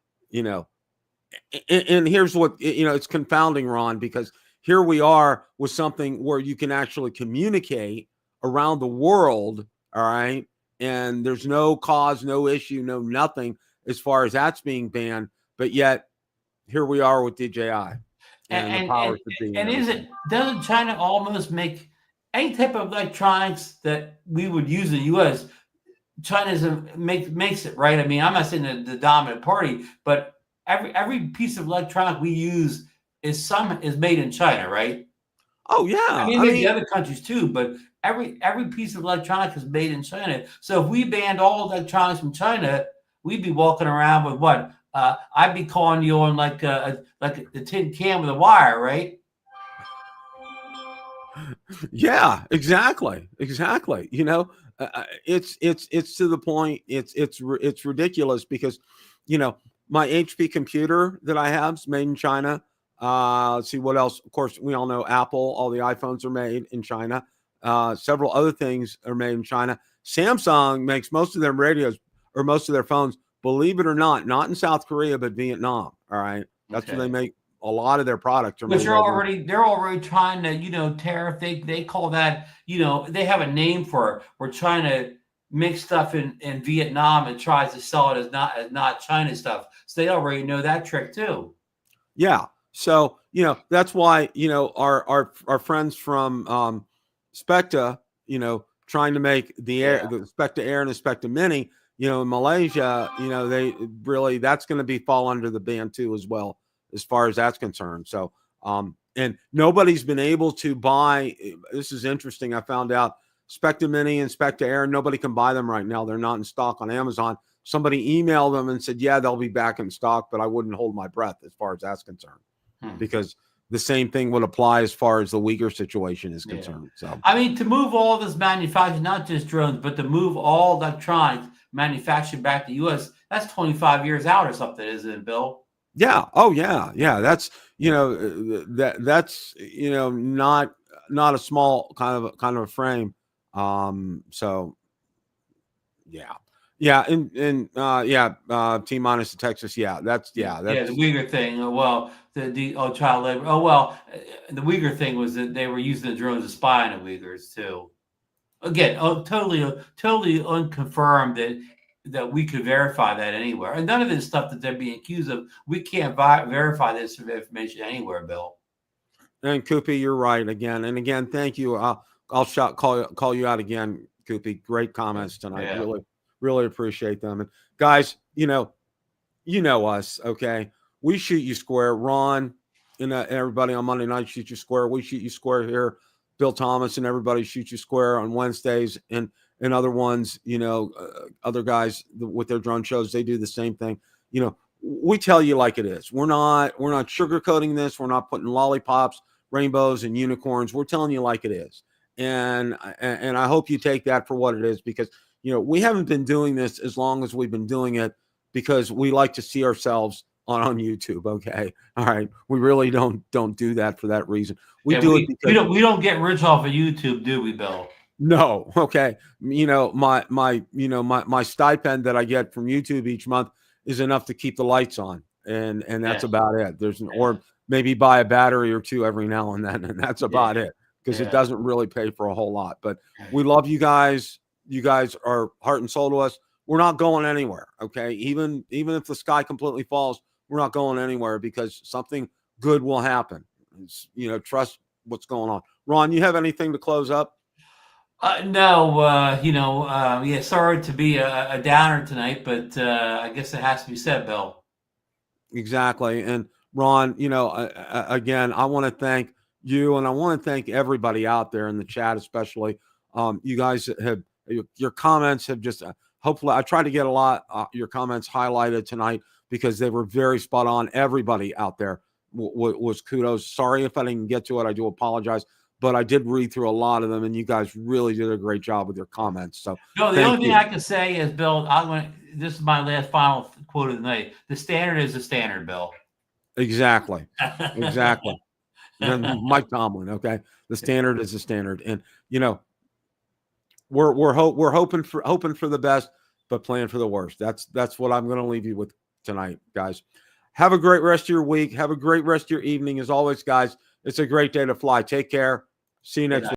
and here's what, it's confounding, Ron, because here we are with something where you can actually communicate around the world. All right. And there's no cause, no issue, no nothing as far as that's being banned. But yet here we are with DJI and the powers that be. And doesn't China almost make any type of electronics that we would use in the U.S.? China makes it, right? I mean, I'm not saying the dominant party, but every piece of electronic we use is made in China, right? Oh yeah, I mean the other countries too, but every piece of electronic is made in China. So if we banned all electronics from China, we'd be walking around with what? I'd be calling you on like a tin can with a wire, right? Yeah, exactly. It's to the point. It's ridiculous because, my HP computer that I have is made in China. Let's see what else. Of course, we all know Apple. All the iPhones are made in China. Several other things are made in China. Samsung makes most of their radios or most of their phones, believe it or not in South Korea, but Vietnam. All right, that's where they make a lot of their products. Which they're already trying to, tariff. They call that, they have a name for it. We're trying to make stuff in Vietnam and tries to sell it as not China stuff. So they already know that trick too. Yeah. So, that's why, our friends from Specta, trying to make the Specta Air and the Specta Mini, in Malaysia, they really, that's going to fall under the ban too, as well, as far as that's concerned. So, and nobody's been able to buy, this is interesting. I found out Specta Mini and Specta Air, nobody can buy them right now. They're not in stock on Amazon. Somebody emailed them and said, yeah, they'll be back in stock, but I wouldn't hold my breath as far as that's concerned, because the same thing would apply as far as the Uyghur situation is concerned. So, I mean, to move all this manufacturing, not just drones, but to move all electronics manufactured back to the U.S., that's 25 years out or something, isn't it, Bill? Yeah. Oh, yeah. Yeah. That's, that's, not a small kind of a frame. So, yeah. Yeah. T-minus to Texas. Yeah. That's the Uyghur thing. Well, the child labor. Oh, well, the Uyghur thing was that they were using the drones to spy on the Uyghurs too. Again, totally unconfirmed that we could verify that anywhere. And none of this stuff that they're being accused of, we can't verify this information anywhere, Bill. And Koopy, you're right again. And again, thank you. I'll call you out again, Koopy. Great comments tonight. Yeah. Really appreciate them. And guys, you know us, okay? We shoot you square. Ron and everybody on Monday night shoot you square. We shoot you square here. Bill Thomas and everybody shoot you square on Wednesdays, and other ones, other guys with their drone shows, they do the same thing. We tell you like it is. We're not sugarcoating this. We're not putting lollipops, rainbows, and unicorns. We're telling you like it is. And I hope you take that for what it is, because we haven't been doing this as long as we've been doing it because we like to see ourselves on YouTube. Okay. All right. We really don't do that for that reason. We do it because we don't get rich off of YouTube, do we, Bill? No. Okay. My stipend that I get from YouTube each month is enough to keep the lights on. And that's about it. Or maybe buy a battery or two every now and then. And that's about it, because it doesn't really pay for a whole lot, but we love you guys. You guys are heart and soul to us. We're not going anywhere. Okay. Even if the sky completely falls, we're not going anywhere, because something good will happen. Trust what's going on. Ron, you have anything to close up? No. Sorry to be a downer tonight, but I guess it has to be said, Bill. Exactly. And Ron, you know, again, I want to thank you, and I want to thank everybody out there in the chat, especially. You guys have your comments have just hopefully I tried to get a lot your comments highlighted tonight because they were very spot on. Everybody out there was kudos. Sorry if I didn't get to it. I do apologize, but I did read through a lot of them, and you guys really did a great job with your comments. So no, the only thing I can say is, Bill, this is my last final quote of the night. The standard is the standard, Bill. Exactly. Exactly. Mike Tomlin. Okay. The standard is the standard. And, you know, we're hoping for the best, but playing for the worst. That's what I'm going to leave you with tonight, guys. Have a great rest of your week. Have a great rest of your evening. As always, guys, it's a great day to fly. Take care. See you next week.